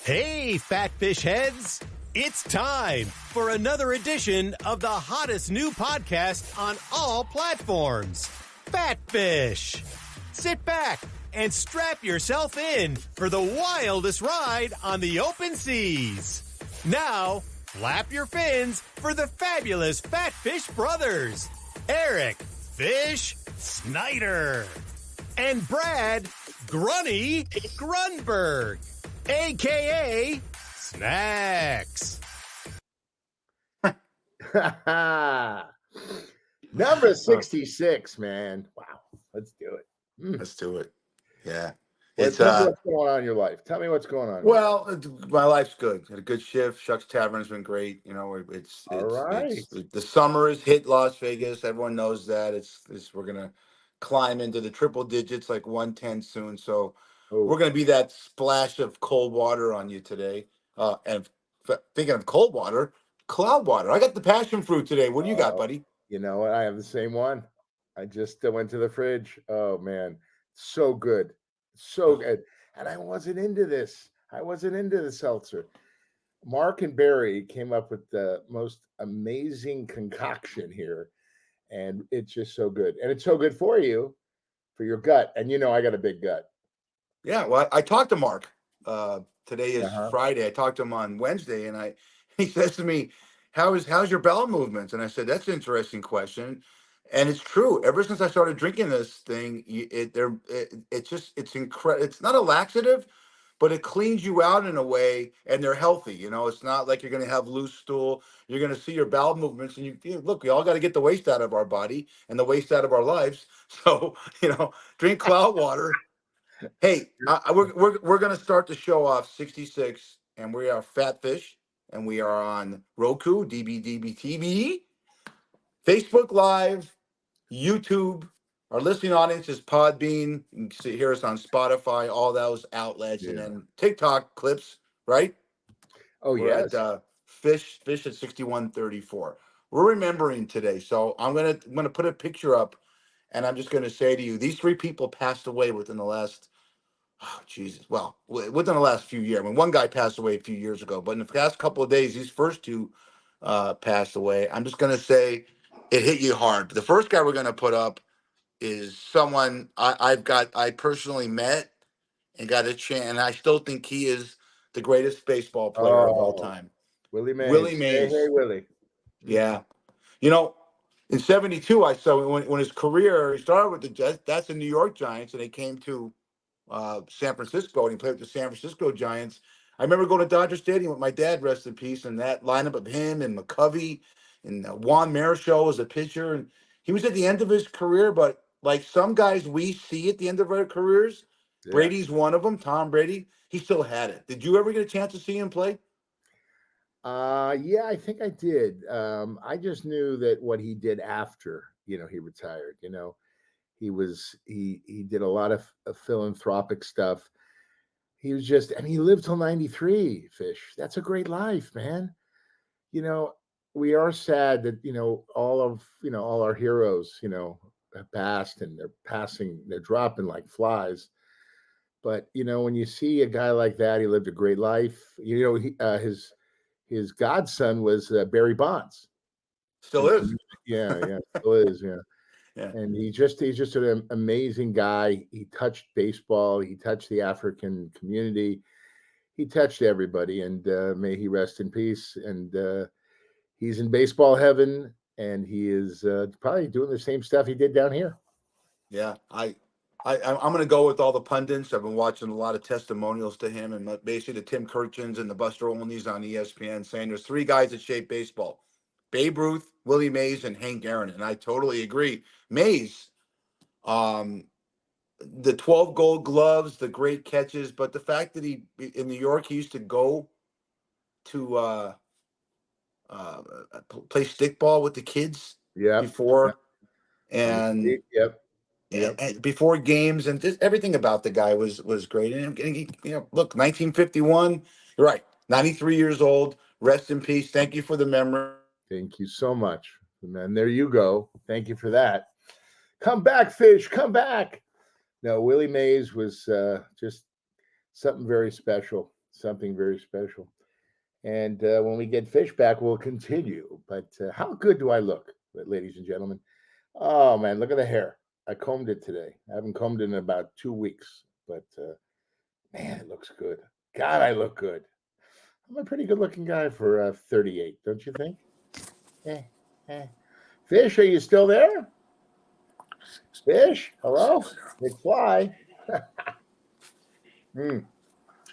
Hey, fat fish heads! It's time for another edition of the hottest new podcast on all platforms, Fat Fish. Sit back and strap yourself in for the wildest ride on the open seas. Now, flap your fins for the fabulous Fat Fish brothers, Eric Fish Snyder and Brad Grunny Grunberg, a.k.a. Snacks. Number 66, man. Wow. Let's do it. Let's do it. Yeah. Well, tell me what's going on in your life. Tell me what's going on. Well, my life's good. Had a good shift. Shucks Tavern's been great. You know, it's the summer has hit Las Vegas. Everyone knows that. It's we're gonna climb into the triple digits like 110 soon. So we're gonna be that splash of cold water on you today. Thinking of cold water, cloud water. I got the passion fruit today. What do you got, buddy? You know what? I have the same one. I just went to the fridge. Oh man, so good. So good. And I wasn't into this. I wasn't into the seltzer. Mark and Barry came up with the most amazing concoction here. And it's just so good. And it's so good for you, for your gut. And you know, I got a big gut. Yeah. Well, I talked to Mark. Today is Friday. I talked to him on Wednesday, and he says to me, how's your bowel movements? And I said, that's an interesting question. And it's true. Ever since I started drinking this thing, it's incredible. It's not a laxative, but it cleans you out in a way, and they're healthy. You know, it's not like you're going to have loose stool. You're going to see your bowel movements, and look. We all got to get the waste out of our body and the waste out of our lives. So drink cloud water. Hey, we're going to start the show off 66, and we are Fat Fish, and we are on Roku, DBDB TV, Facebook Live, YouTube. Our listening audience is Podbean. You can hear us on Spotify, all those outlets, and then TikTok clips, right? Oh, yeah. Fish at 6134. We're remembering today, so I'm gonna put a picture up, and I'm just gonna say to you, these three people passed away within the last. Oh, Jesus. Well, within the last few years. I mean, one guy passed away a few years ago, but in the past couple of days, these first two passed away. I'm just going to say it hit you hard. The first guy we're going to put up is someone I personally met and got a chance, and I still think he is the greatest baseball player of all time. Willie Mays. Willie Mays. Hey, Willie. Yeah. You know, in 72, I saw when his career, he started with the Jets. That's the New York Giants, and they came to San Francisco, and he played with the San Francisco Giants. I remember going to Dodger Stadium with my dad, rest in peace, and that lineup of him and McCovey and Juan Marichal as a pitcher. And he was at the end of his career, but like some guys we see at the end of our careers, Brady's one of them, Tom Brady, he still had it. Did you ever get a chance to see him play? Yeah, I think I did. I just knew that what he did after, he retired, he did a lot of philanthropic stuff. He was he lived till 93, Fish. That's a great life, man. We are sad that, all our heroes, have passed, and they're dropping like flies. But, when you see a guy like that, he lived a great life. His godson was Barry Bonds. Still is. Yeah, still is. Yeah. Yeah. And he's just an amazing guy. He touched baseball. He touched the African community. He touched everybody. And may he rest in peace. And he's in baseball heaven. And he is probably doing the same stuff he did down here. Yeah, I'm going to go with all the pundits. I've been watching a lot of testimonials to him, and basically the Tim Kirchens and the Buster Olneys on ESPN saying there's three guys that shape baseball: Babe Ruth, Willie Mays, and Hank Aaron. And I totally agree. Mays, the 12 gold gloves, the great catches, but the fact that he in New York, he used to go to play stickball with the kids before. And before games, and just everything about the guy was great. And he, look, 1951, you're right, 93 years old. Rest in peace. Thank you for the memory. Thank you so much. And there you go. Thank you for that. Come back, Fish. Come back. No, Willie Mays was just something very special. something very special. And when we get Fish back, we'll continue. But how good do I look, ladies and gentlemen? Oh, man, look at the hair. I combed it today. I haven't combed it in about 2 weeks. But, man, it looks good. God, I look good. I'm a pretty good-looking guy for 38, don't you think? Eh, eh. Fish, are you still there? Fish, hello? McFly.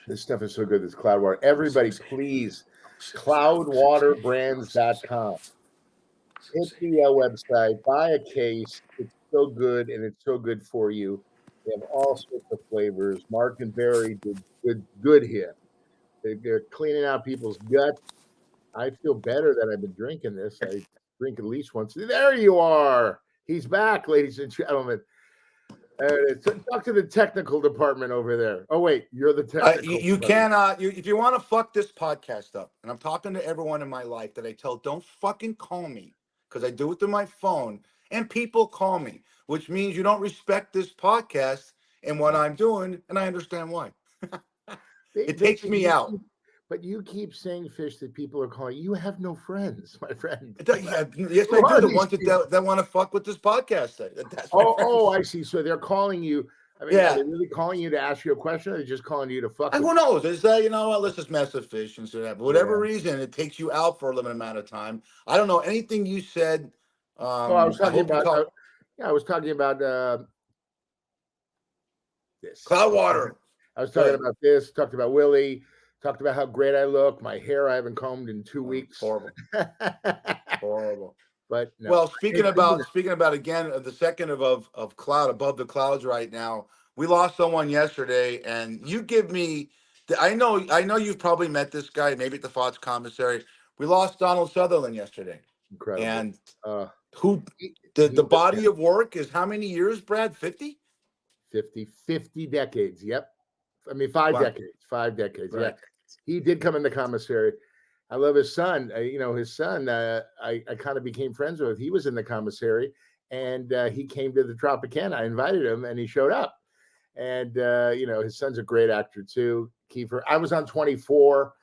This stuff is so good, this Cloudwater. Everybody, please, cloudwaterbrands.com. Hit the website, buy a case. It's so good, and it's so good for you. They have all sorts of flavors. Mark and Barry did good here. They're cleaning out people's guts. I feel better that I've been drinking this. I drink at least once. There you are. He's back, ladies and gentlemen. Talk to the technical department over there. Oh, wait, you're the technical. You cannot. If you want to fuck this podcast up, and I'm talking to everyone in my life that I tell, don't fucking call me, because I do it through my phone, and people call me, which means you don't respect this podcast and what I'm doing, and I understand why. It takes me out. But you keep saying, Fish, that people are calling. You have no friends, my friend. Yes, I do. The ones that want to fuck with this podcast. That's I see. So they're calling you. I mean, are they really calling you to ask you a question, or are they just calling you to fuck? Who knows? Is that, you know what? Let's just mess with Fish and so that. For whatever reason, it takes you out for a limited amount of time. I don't know anything you said. I was talking about. I was talking about this Cloudwater. I was talking about this. Talked about Willie. Talked about how great I look. My hair I haven't combed in 2 weeks. Horrible. Horrible. But no. Well, speaking about again, the second of cloud above the clouds right now. We lost someone yesterday, and you give me. I know you've probably met this guy, maybe at the Fox commissary. We lost Donald Sutherland yesterday. Incredible. And the body of work is how many years, Brad? 50? 50 decades. Yep. I mean, 5 decades. 5 decades. Right. Yeah. He did come in the commissary. I love his son. His son, I kind of became friends with. He was in the commissary, and he came to the Tropicana. I invited him, and he showed up. And, his son's a great actor, too, Kiefer. I was on 24.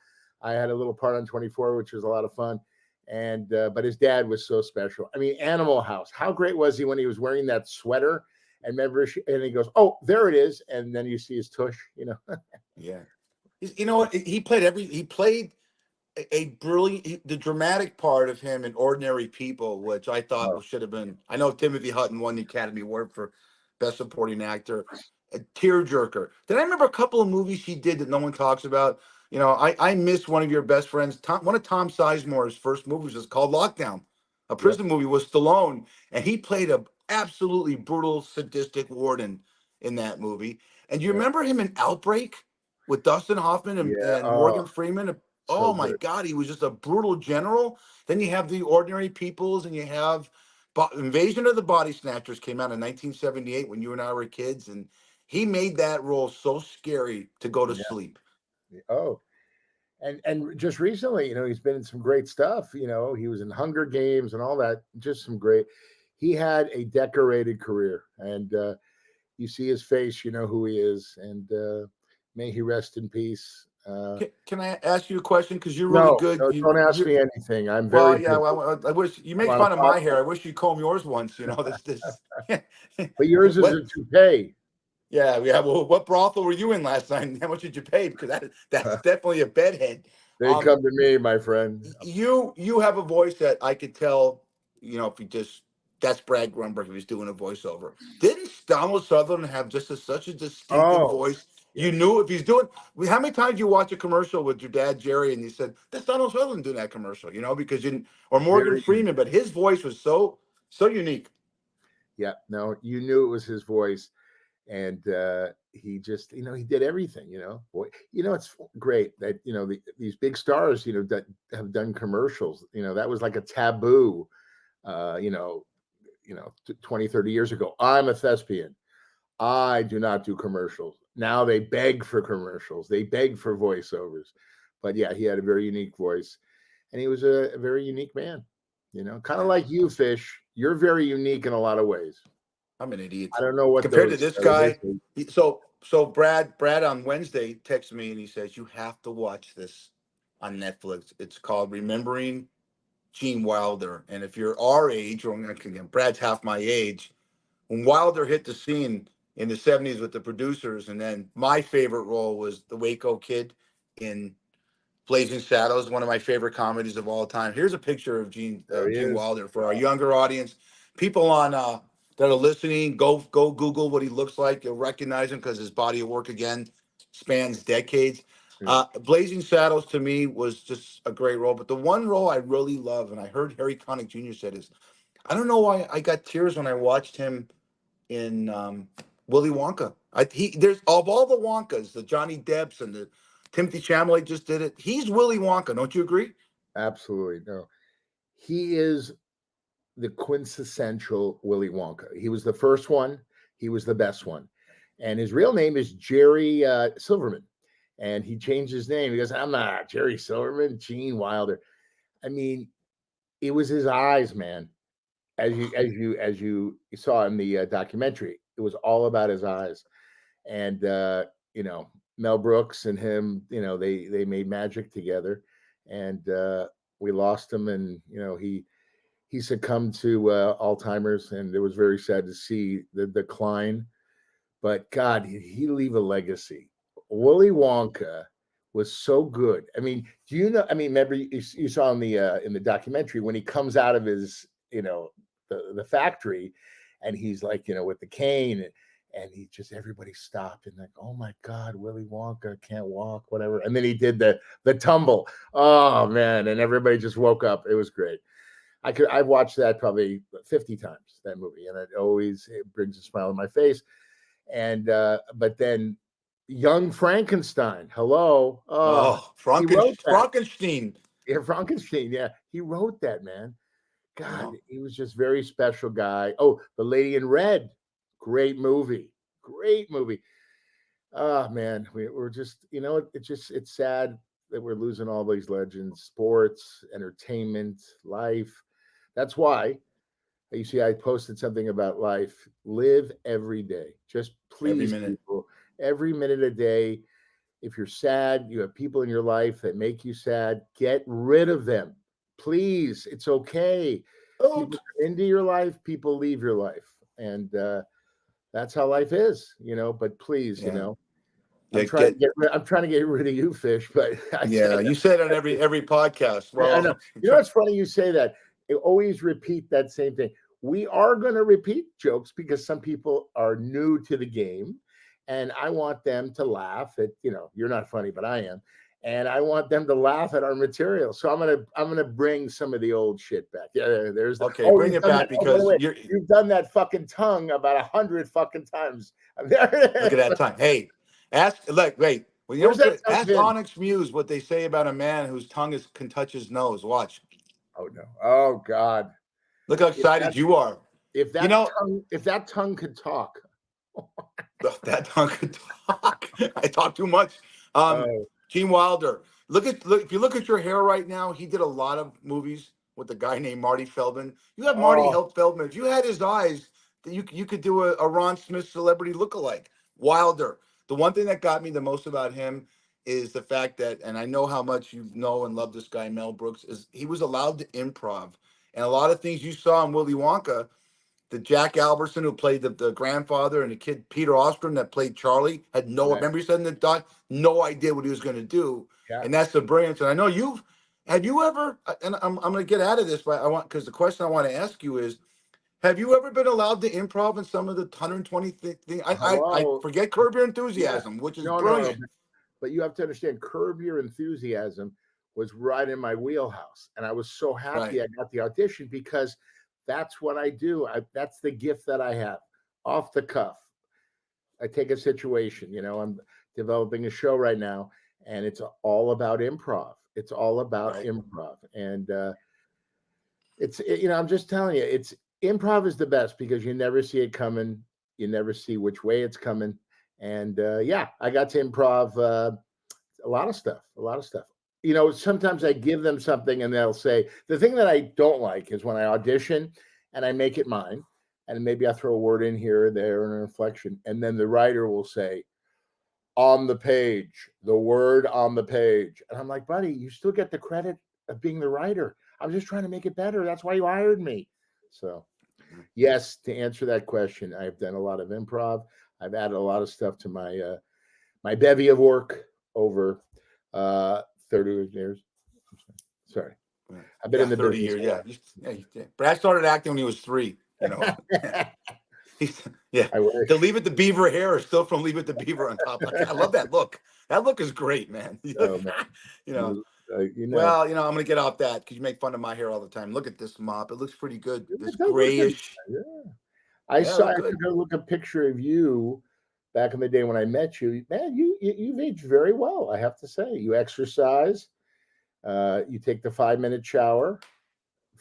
I had a little part on 24, which was a lot of fun. And but his dad was so special. I mean, Animal House. How great was he when he was wearing that sweater? And remember, and he goes, "Oh, there it is," and then you see his tush. Yeah. You know what? He played a brilliant, the dramatic part of him in Ordinary People, which I thought should have been. I know Timothy Hutton won the Academy Award for Best Supporting Actor. A tearjerker. Then I remember a couple of movies he did that no one talks about. I miss one of your best friends. One of Tom Sizemore's first movies was called Lockdown, a prison movie with Stallone, and he played a absolutely brutal, sadistic warden in that movie. And you remember him in Outbreak with Dustin Hoffman and Morgan Freeman? Oh my God, he was just a brutal general. Then you have The Ordinary Peoples, and you have Invasion of the Body Snatchers came out in 1978 when you and I were kids, and he made that role so scary to go to sleep. Oh, and just recently, he's been in some great stuff. He was in Hunger Games and all that. Just some great. He had a decorated career, and you see his face, you know who he is, and may he rest in peace. Can I ask you a question? Because you're really good. No, don't ask me anything. I'm very. Well, I wish you make fun of my hair. I wish you'd comb yours once. This. But yours is a toupee. Yeah. Well, what brothel were you in last night? How much did you pay? Because that's definitely a bedhead. They come to me, my friend. You have a voice that I could tell. If you just. That's Brad Grunberg who's doing a voiceover. Didn't Donald Sutherland have just such a distinctive voice? You knew if he's doing. How many times you watch a commercial with your dad Jerry and you said that's Donald Sutherland doing that commercial? Because or Morgan Freeman, but his voice was so unique. Yeah, no, you knew it was his voice, and he just he did everything. It's great that these big stars that have done commercials. That was like a taboo. 20, 30 years ago. I'm a thespian. I do not do commercials. Now they beg for commercials. They beg for voiceovers. But yeah, he had a very unique voice, and he was a very unique man. Kind of like you, Fish. You're very unique in a lot of ways. I'm an idiot. I don't know what Compared to those. this guy, so Brad on Wednesday texts me and he says, "You have to watch this on Netflix. It's called Remembering Gene Wilder." And if you're our age, or again, Brad's half my age, when Wilder hit the scene in the 70s with the producers, and then my favorite role was the Waco Kid in Blazing Saddles, one of my favorite comedies of all time. Here's a picture of There he Gene is. Wilder for our younger audience. People on that are listening, go Google what he looks like. You'll recognize him because his body of work again spans decades. Yeah. Blazing Saddles to me was just a great role, but the one role I really love, and I heard Harry Connick Jr. said is, I don't know why I got tears when I watched him in Willy Wonka. There's of all the Wonkas, the Johnny Depps and the Timothy Chalamet just did it. He's Willy Wonka. Don't you agree? Absolutely. No, he is the quintessential Willy Wonka. He was the first one. He was the best one. And his real name is Jerry Silverman. And he changed his name. He goes, I'm not Jerry Silverman, Gene Wilder. I mean, it was his eyes, man. As you saw in the documentary, it was all about his eyes. And Mel Brooks and him, they made magic together. And we lost him, and he succumbed to Alzheimer's, and it was very sad to see the decline. But God, did he leave a legacy? Willy Wonka was so good. I mean, do you know? I mean, remember you saw in the documentary when he comes out of his the factory, and he's like with the cane, and he just everybody stopped and like, oh my God, Willy Wonka can't walk, whatever. And then he did the tumble. Oh man, and everybody just woke up. It was great. I've watched that probably 50 times, that movie, and it brings a smile on my face. And but then Young Frankenstein, hello. He wrote that. Frankenstein. Yeah, Frankenstein, yeah. He wrote that, man. God, Oh. he was just very special guy. Oh, The Lady in Red, great movie. Great movie. Oh man, we're just, it's sad that we're losing all these legends, sports, entertainment, life. That's why you see I posted something about life. Live every day. Just please, people, every minute a day. If you're sad, you have people in your life that make you sad, get rid of them. Please, it's okay. People come into your life, people leave your life. And that's how life is, but please, I'm trying to get rid of you, Fish, but you said on every podcast. Well, I know. It's funny you say that. You always repeat that same thing. We are going to repeat jokes because some people are new to the game, and I want them to laugh at, you're not funny, but I am. And I want them to laugh at our material. So I'm gonna bring some of the old shit back. Yeah, there's bring it back because you've done that fucking tongue about 100 fucking times. Look at that time. Hey, ask Onyx Muse what they say about a man whose tongue can touch his nose. Watch. Oh no. Oh God. Look how excited you are. If that tongue could talk. That tongue could talk. I talk too much. Gene Wilder. If you look at your hair right now, he did a lot of movies with a guy named Marty Feldman. You have Marty Feldman. If you had his eyes, you could do a Ron Smith celebrity lookalike. Wilder. The one thing that got me the most about him is the fact that, and I know how much you know and love this guy, Mel Brooks, is he was allowed to improv. And a lot of things you saw in Willy Wonka, the Jack Albertson who played the grandfather, and the kid Peter Ostrom that played Charlie had remember he said in the doc, no idea what he was going to do. Yeah. And that's the brilliance. And I know have you ever, and I'm going to get out of this, but because the question I want to ask you is, have you ever been allowed to improv in some of the 120 things? I forget Curb Your Enthusiasm, which is brilliant. No, but you have to understand, Curb Your Enthusiasm was right in my wheelhouse. And I was so happy I got the audition because that's what I do. That's the gift that I have. Off the cuff. I take a situation, I'm developing a show right now, and it's all about improv. It's all about improv. And I'm just telling you, improv is the best because you never see it coming. You never see which way it's coming. And I got to improv a lot of stuff. Sometimes I give them something and they'll say, the thing that I don't like is when I audition and I make it mine. and maybe I throw a word in here or there and an inflection, and then the writer will say, on the page, the word on the page. And I'm like, buddy, you still get the credit of being the writer. I'm just trying to make it better. That's why you hired me. So, yes, to answer that question, I've done a lot of improv. I've added a lot of stuff to my bevy of work over 30 years. Sorry. I've been in the 30 business. years. Yeah. Brad started acting when he was 3, you know. The Leave It to Beaver hair is still from Leave It to Beaver on top. I love that look. That look is great, man. Oh, man. Well, I'm going to get off that because you make fun of my hair all the time. Look at this mop. It looks pretty good. This grayish. Yeah. I took a look at a picture of you back in the day when I met you. Man, you've aged very well, I have to say. You exercise. You take the 5-minute shower.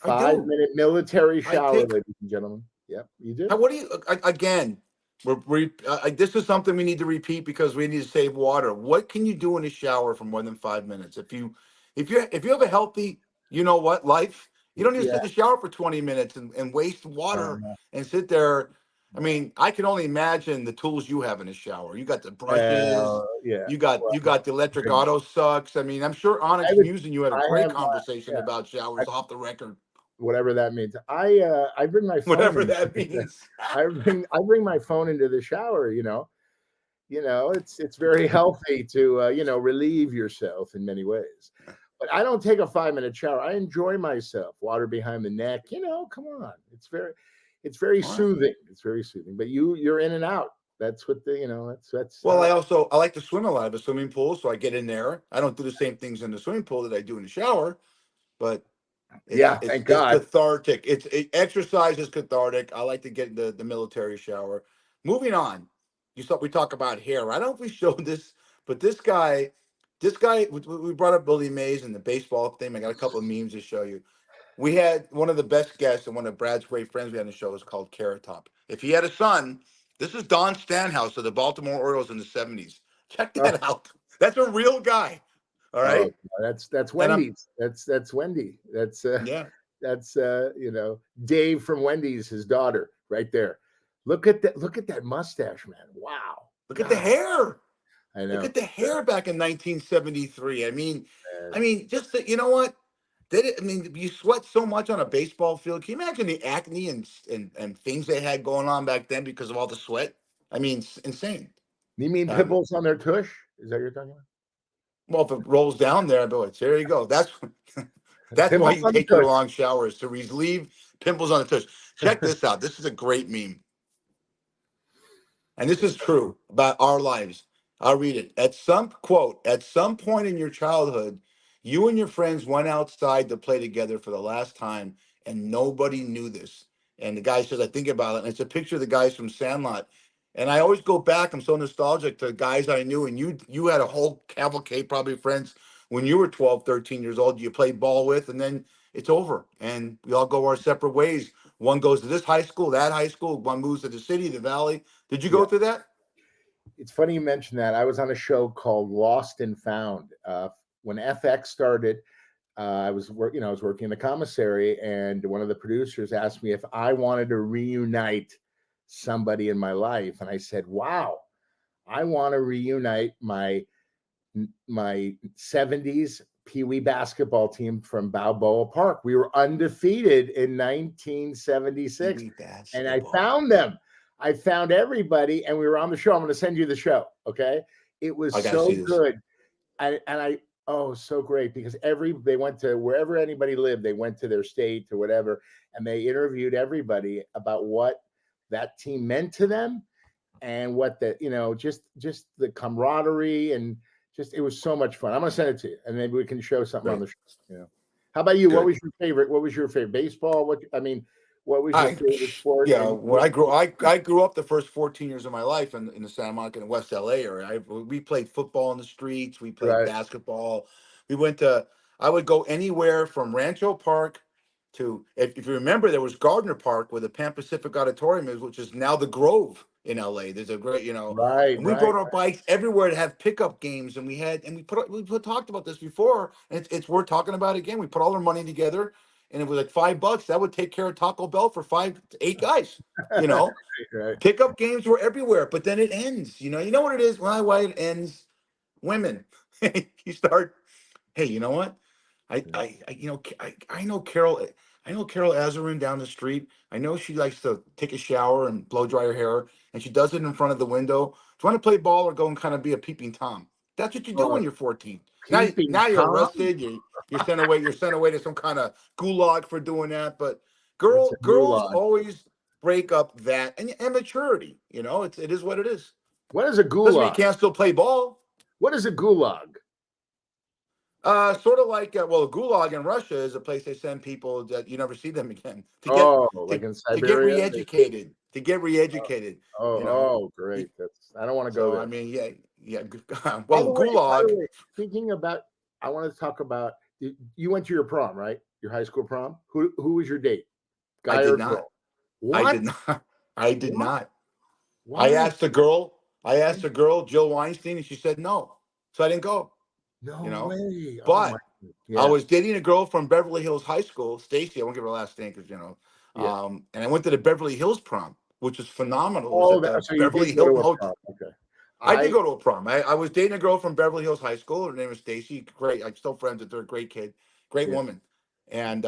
5-minute military shower, ladies and gentlemen. Yep, you do. What do you, again, this is something we need to repeat because we need to save water. What can you do in a shower for more than 5 minutes? If you have a healthy, life, you don't need to sit in the shower for 20 minutes and waste water and sit there. I mean, I can only imagine the tools you have in the shower. You got the brushes. You got the electric auto sucks. I mean, I'm sure Onyx Muse and you had a great conversation about showers off the record. Whatever that means. I bring my phone. Whatever that means. I bring my phone into the shower. It's very healthy to relieve yourself in many ways. But I don't take a 5-minute shower. I enjoy myself. Water behind the neck. Come on. It's very soothing. It's very soothing. But you're in and out. That's what that's. Well, I like to swim a lot of a swimming pool, so I get in there. I don't do the same things in the swimming pool that I do in the shower, but. Thank God. It's cathartic. Exercise is cathartic. I like to get in the military shower. Moving on, we talk about hair. I don't know if we showed this, but this guy, we brought up Billy Mays and the baseball thing. I got a couple of memes to show you. We had one of the best guests and one of Brad's great friends we had on the show was called Carrot Top. If he had a son, this is Don Stanhouse of the Baltimore Orioles in the 70s. Check that out. That's a real guy. All right. That's Wendy's. That's Wendy. That's Dave from Wendy's, his daughter, right there. Look at that mustache, man. Wow. Look at the hair. I know. Look at the hair back in 1973. I mean, just you know what? You sweat so much on a baseball field. Can you imagine the acne and things they had going on back then because of all the sweat? I mean, it's insane. You mean pimples on their tush? Is that what you're talking about? Well, if it rolls down there, there you go. That's why you take your long showers, to relieve pimples on the tush. Check this out. This is a great meme. And this is true about our lives. I'll read it. At some point in your childhood, you and your friends went outside to play together for the last time, and nobody knew this. And the guy says, I think about it. And it's a picture of the guys from Sandlot. And I always go back. I'm so nostalgic to guys I knew. And you had a whole cavalcade, probably friends, when you were 12, 13 years old, you played ball with, and then it's over. And we all go our separate ways. One goes to this high school, that high school. One moves to the city, the valley. Did you go through that? It's funny you mentioned that. I was on a show called Lost and Found. When FX started, I was working in the commissary, and one of the producers asked me if I wanted to reunite somebody in my life, and I said, wow, I want to reunite my 70s Pee Wee basketball team from Balboa Park. We were undefeated in 1976, and I found them. I found everybody, and we were on the show. I'm going to send you the show. Okay, it was so good, so great, because they went to wherever anybody lived. They went to their state or whatever, and they interviewed everybody about what that team meant to them, and what just the camaraderie, and just, it was so much fun. I'm gonna send it to you, and maybe we can show something on the show. How about you? Good. What was your favorite baseball? What was your favorite sport? Yeah, when I grew up the first 14 years of my life in the Santa Monica and West LA area. We played football in the streets. We played basketball. I would go anywhere from Rancho Park to, if you remember, there was Gardner Park where the Pan Pacific Auditorium is, which is now the Grove in LA. There's a great, and we brought our bikes everywhere to have pickup games, and we talked about this before, and it's worth talking about again. We put all our money together, and it was like $5, that would take care of Taco Bell for 5 to 8 guys. You know, Right. pickup games were everywhere, but then it ends. You know what it is? Why it ends? Women. You start. Hey, you know what? I know Carol. I know Carol Azarin down the street. I know she likes to take a shower and blow dry her hair, and she does it in front of the window. Do you want to play ball or go and kind of be a peeping tom? That's what you do when you're 14. Peeping Now you're Tom? arrested. You're sent away. You're sent away to some kind of gulag for doing that. But What's a girls gulag? always break up that and maturity. You know, it is what it is. What is a Doesn't mean you gulag? can't still play ball. What is a gulag? Sort of like, a gulag in Russia is a place they send people that you never see them again Like in to get Siberia? re-educated, you know. Great. I don't want to go So, there. I mean, yeah. By Well, the gulag. way, speaking about, I want to talk about, you went to your prom, right? Your high school prom? Who was your date? Guy I or did not. girl? What? I did not. I did What? not. Why? I asked the girl, Jill Weinstein, and she said no. So I didn't go. No You know. way. Oh But my. I Yeah. was dating a girl from Beverly Hills High School, Stacy. I won't give her last name because Yeah. and I went to the Beverly Hills prom, which was phenomenal. It was Oh, at the so you Beverly did go Hilton to a Hotel. prom. Okay. I did go to a prom. I was dating a girl from Beverly Hills High School. Her name was Stacy. Great. I'm still friends with her. Great kid. Great Yeah. woman. And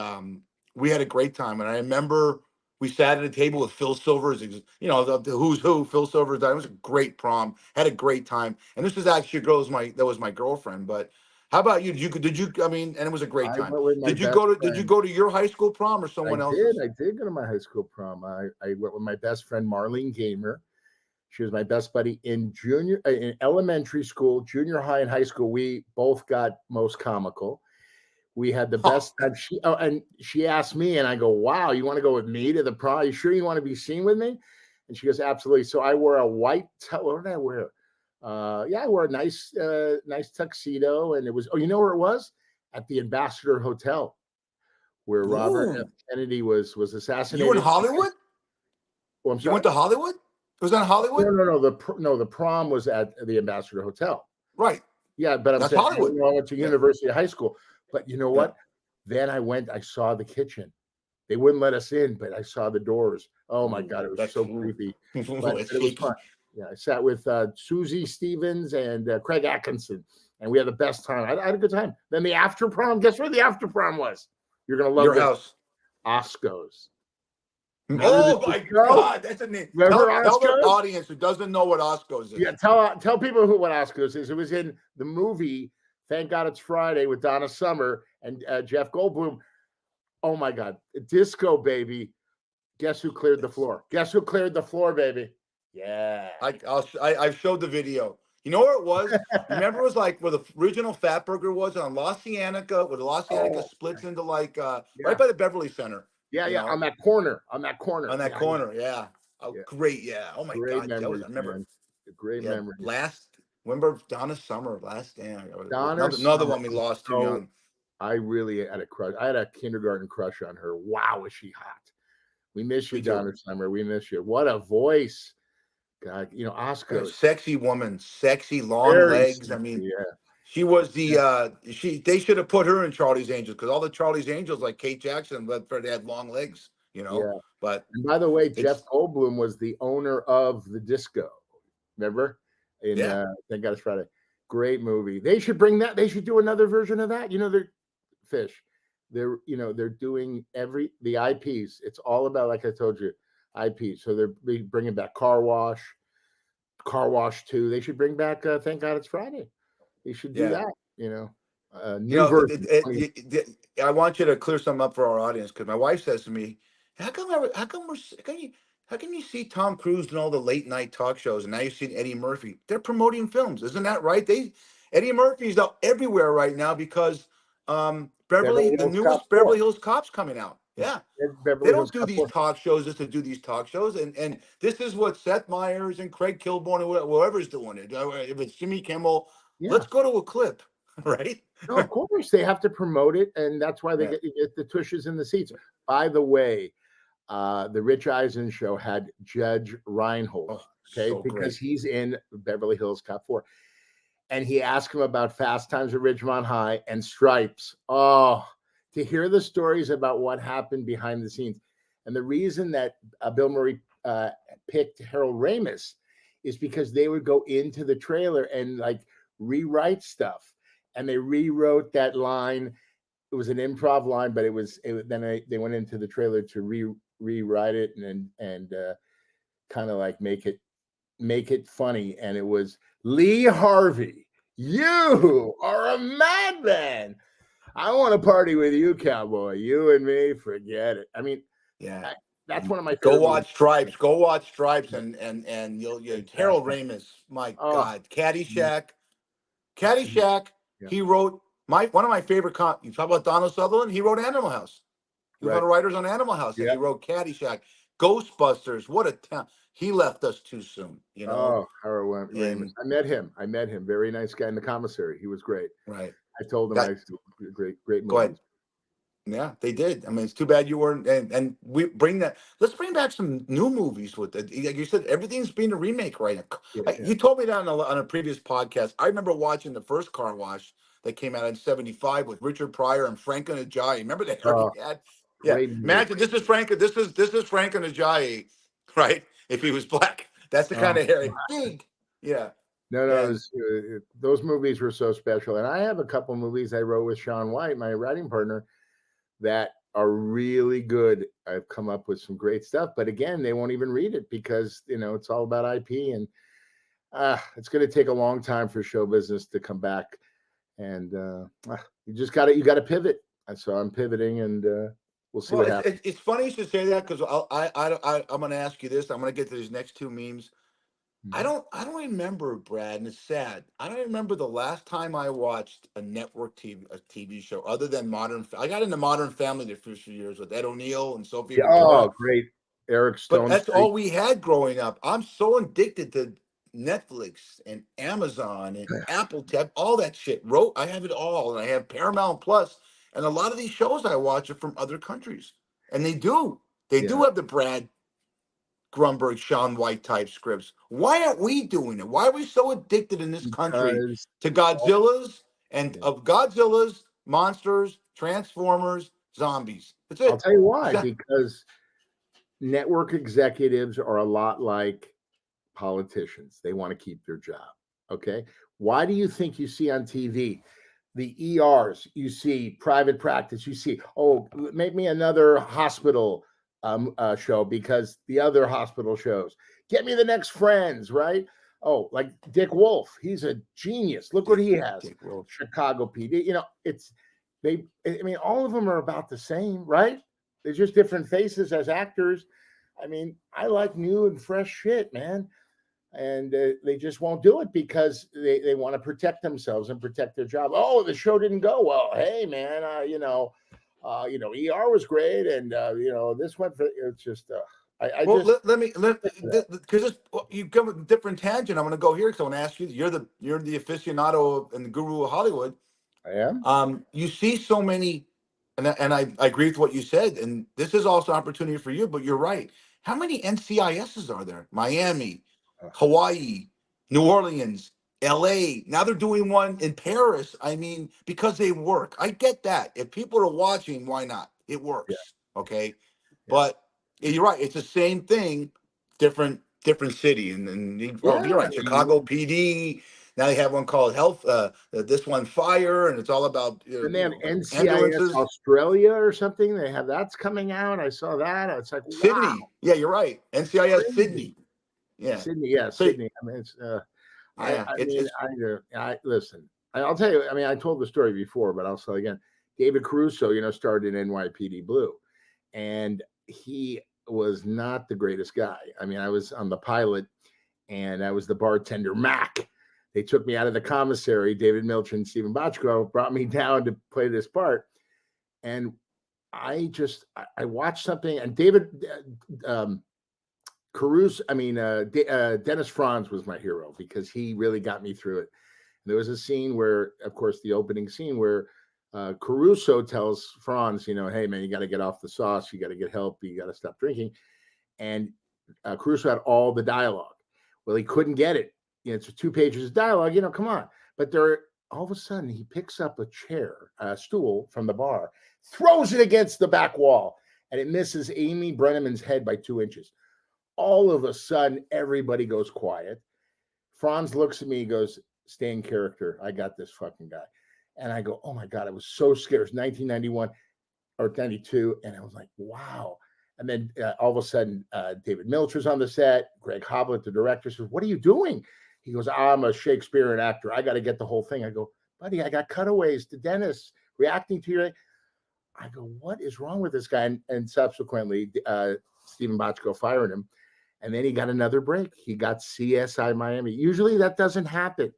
we had a great time. And I remember we sat at a table with Phil Silvers, the who's who, Phil Silvers. It was a great prom. Had a great time. And this was actually a girl that was my girlfriend. But how about you? I mean, and it was a great I time. went with my Did you best go friend. to your high school prom or someone else's? I did go to my high school prom. I went with my best friend, Marlene Gamer. She was my best buddy in elementary school, junior high, and high school. We both got most comical. We had the best time. And she asked me, and I go, "Wow, you want to go with me to the prom? Are you sure you want to be seen with me?" And she goes, "Absolutely." So I wore a white. What did I wear? I wore a nice tuxedo, and it was. Oh, you know where it was? At the Ambassador Hotel, where Robert F. Ooh. Kennedy was assassinated. You in Hollywood? Oh, I'm You sorry. went to Hollywood? It was on Hollywood? No. The prom was at the Ambassador Hotel. Right. Yeah, but I'm That's saying Hollywood. I went to University High School. But you know what? Then I saw the kitchen. They wouldn't let us in, but I saw the doors. Oh my God, it was so creepy. But it was fun. Yeah, I sat with Susie Stevens and Craig Atkinson, and we had the best time. I had a good time. Then the after prom, guess where the after prom was? You're going to love your this. house. Osco's. Oh my God, that's a name. Tell the audience who doesn't know what Osco's is. Yeah, tell people what Osco's is. It was in the movie Thank God It's Friday with Donna Summer and Jeff Goldblum. Oh my God, disco baby! Guess who cleared the floor? Guess who cleared the floor, baby? Yeah, I've showed the video. You know where it was? Remember, it was like where the original Fat Burger was on La Cienega, where the La Cienega splits into like right by the Beverly Center. Yeah, on that corner. Yeah. Oh, great. Yeah. Oh my great God. Memories, I remember. Great memory. Remember Donna Summer last damn. Donna Another one we lost too young. I really had a crush. I had a kindergarten crush on her. Wow, is she hot? We miss you, Donna Summer. We miss you. What a voice. God, Oscar. Sexy woman, sexy, long legs. Sexy, I mean, yeah. She was they should have put her in Charlie's Angels because all the Charlie's Angels like Kate Jackson, but they had long legs, Yeah. But and by the way, Jeff Goldblum was the owner of the disco. Remember? Thank God It's Friday. Great movie. They should bring that. They should do another version of that. They're Fish. They're doing the IPs. It's all about, like I told you, IPs. So they're bringing back Car Wash 2. They should bring back Thank God It's Friday. They should do that. New version. I want you to clear something up for our audience because my wife says to me, how can you see Tom Cruise in all the late night talk shows and now you've seen Eddie Murphy? They're promoting films, isn't that right? Eddie Murphy's out everywhere right now because the newest Beverly Hills Cop's coming out. Yeah. They don't do these talk shows just to do these talk shows. And this is what Seth Meyers and Craig Kilborn and whoever's doing it. If it's Jimmy Kimmel, let's go to a clip, right? No, of course. They have to promote it. And that's why they get the tushes in the seats. By the way, the Rich Eisen show had Judge Reinhold, because he's in Beverly Hills Cop 4. And he asked him about Fast Times at Ridgemont High and Stripes. Oh, to hear the stories about what happened behind the scenes. And the reason that Bill Murray picked Harold Ramis is because they would go into the trailer and like rewrite stuff. And they rewrote that line. It was an improv line, but then they went into the trailer to rewrite it and kind of like make it funny. And it was Lee Harvey. You are a madman. I want to party with you, cowboy. You and me, forget it. I mean, yeah, that's one of my go favorite watch movies. Stripes. Go watch Stripes, and you'll Harold Ramis. My God, Caddyshack. Yeah. He wrote one of my favorite. You talk about Donald Sutherland. He wrote Animal House. He was one of the writers on Animal House, and he wrote Caddyshack. Ghostbusters. What a town. He left us too soon. Oh, Harold Ramis. I met him. Very nice guy in the commissary. He was great. Right. I told him great movies. Go ahead. Yeah, they did. I mean, it's too bad you weren't. And we bring that. Let's bring back some new movies with it. Like you said, everything's being a remake right now. You told me that on a previous podcast. I remember watching the first Car Wash that came out in '75 with Richard Pryor and Frank and Ajayi. Remember that? Yeah. Imagine this is Frank and Ajayi, right? If he was black, that's the kind of hair. Big. Yeah. No, those movies were so special. And I have a couple movies I wrote with Sean White, my writing partner, that are really good. I've come up with some great stuff, but again, they won't even read it because it's all about IP, and it's going to take a long time for show business to come back. And you got to pivot. So I'm pivoting, and we'll see what happens. It's funny you should say that because I'm going to ask you this. I'm going to get to these next two memes. I don't remember, Brad, and it's sad. I don't remember the last time I watched a network TV show other than Modern. I got into Modern Family the first few years with Ed O'Neill and Sophie. Oh, great, Eric Stone. But that's all we had growing up. I'm so addicted to Netflix and Amazon and Apple Tab, all that shit. I have it all, and I have Paramount Plus, and a lot of these shows I watch are from other countries, and they do have the Brad Grunberg, Sean White type scripts. Why aren't we doing it? Why are we so addicted in this country to Godzillas Godzillas, monsters, Transformers, zombies? That's it. I'll tell you why. Because network executives are a lot like politicians. They want to keep their job. Okay. Why do you think you see on TV the ERs? You see private practice. You see, make me another hospital show because the other hospital shows. Get me the next Friends, right? Oh, like Dick Wolf. He's a genius. Look what he has. Chicago PD. All of them are about the same, right? They're just different faces as actors. I mean, I like new and fresh shit, man. And they just won't do it because they want to protect themselves and protect their job. Oh, the show didn't go well. Hey, man, ER was great, and this went for. It's just. Because you go with a different tangent. I'm going to go here because I want to ask you. You're the aficionado and the guru of Hollywood. I am. You see so many, and I agree with what you said. And this is also an opportunity for you. But you're right. How many NCISs are there? Miami, Hawaii, New Orleans, LA. Now they're doing one in Paris. I mean, because they work. I get that. If people are watching, why not? It works. Yeah. Okay. Yeah. But you're right. It's the same thing, different city. And you're right. Chicago PD. Now they have one called Health. This one Fire, and it's all about. And they have NCIS Australia or something. They have that's coming out. I saw that. It's like Sydney. Wow. Yeah, you're right. NCIS Sydney. Yeah, Sydney. Yeah, Sydney. I mean, it's. Listen. I'll tell you. I mean, I told the story before, but I'll say again. David Caruso, started in NYPD Blue, and he was not the greatest guy. I mean, I was on the pilot, and I was the bartender, Mac. They took me out of the commissary. David Milch and Stephen Bochco brought me down to play this part, and I watched something. And David Caruso, Dennis Franz was my hero because he really got me through it. And there was a scene where, of course, the opening scene where Caruso tells Franz, hey man, you got to get off the sauce. You got to get help. You got to stop drinking. And Caruso had all the dialogue. Well, he couldn't get it. It's 2 pages of dialogue. Come on. But All of a sudden, he picks up a stool from the bar, throws it against the back wall, and it misses Amy Brenneman's head by 2 inches. All of a sudden, everybody goes quiet. Franz looks at me, goes, "Stay in character. I got this fucking guy." And I go, "Oh my God," I was so scared. It was 1991 or 92. And I was like, wow. And then all of a sudden, David Milcher's on the set. Greg Hoblet, the director, says, "What are you doing?" He goes, "I'm a Shakespearean actor. I got to get the whole thing." I go, "Buddy, I got cutaways to Dennis reacting to your." I go, "What is wrong with this guy?" And subsequently, Stephen Bochco fired him. And then he got another break. He got CSI Miami. Usually that doesn't happen.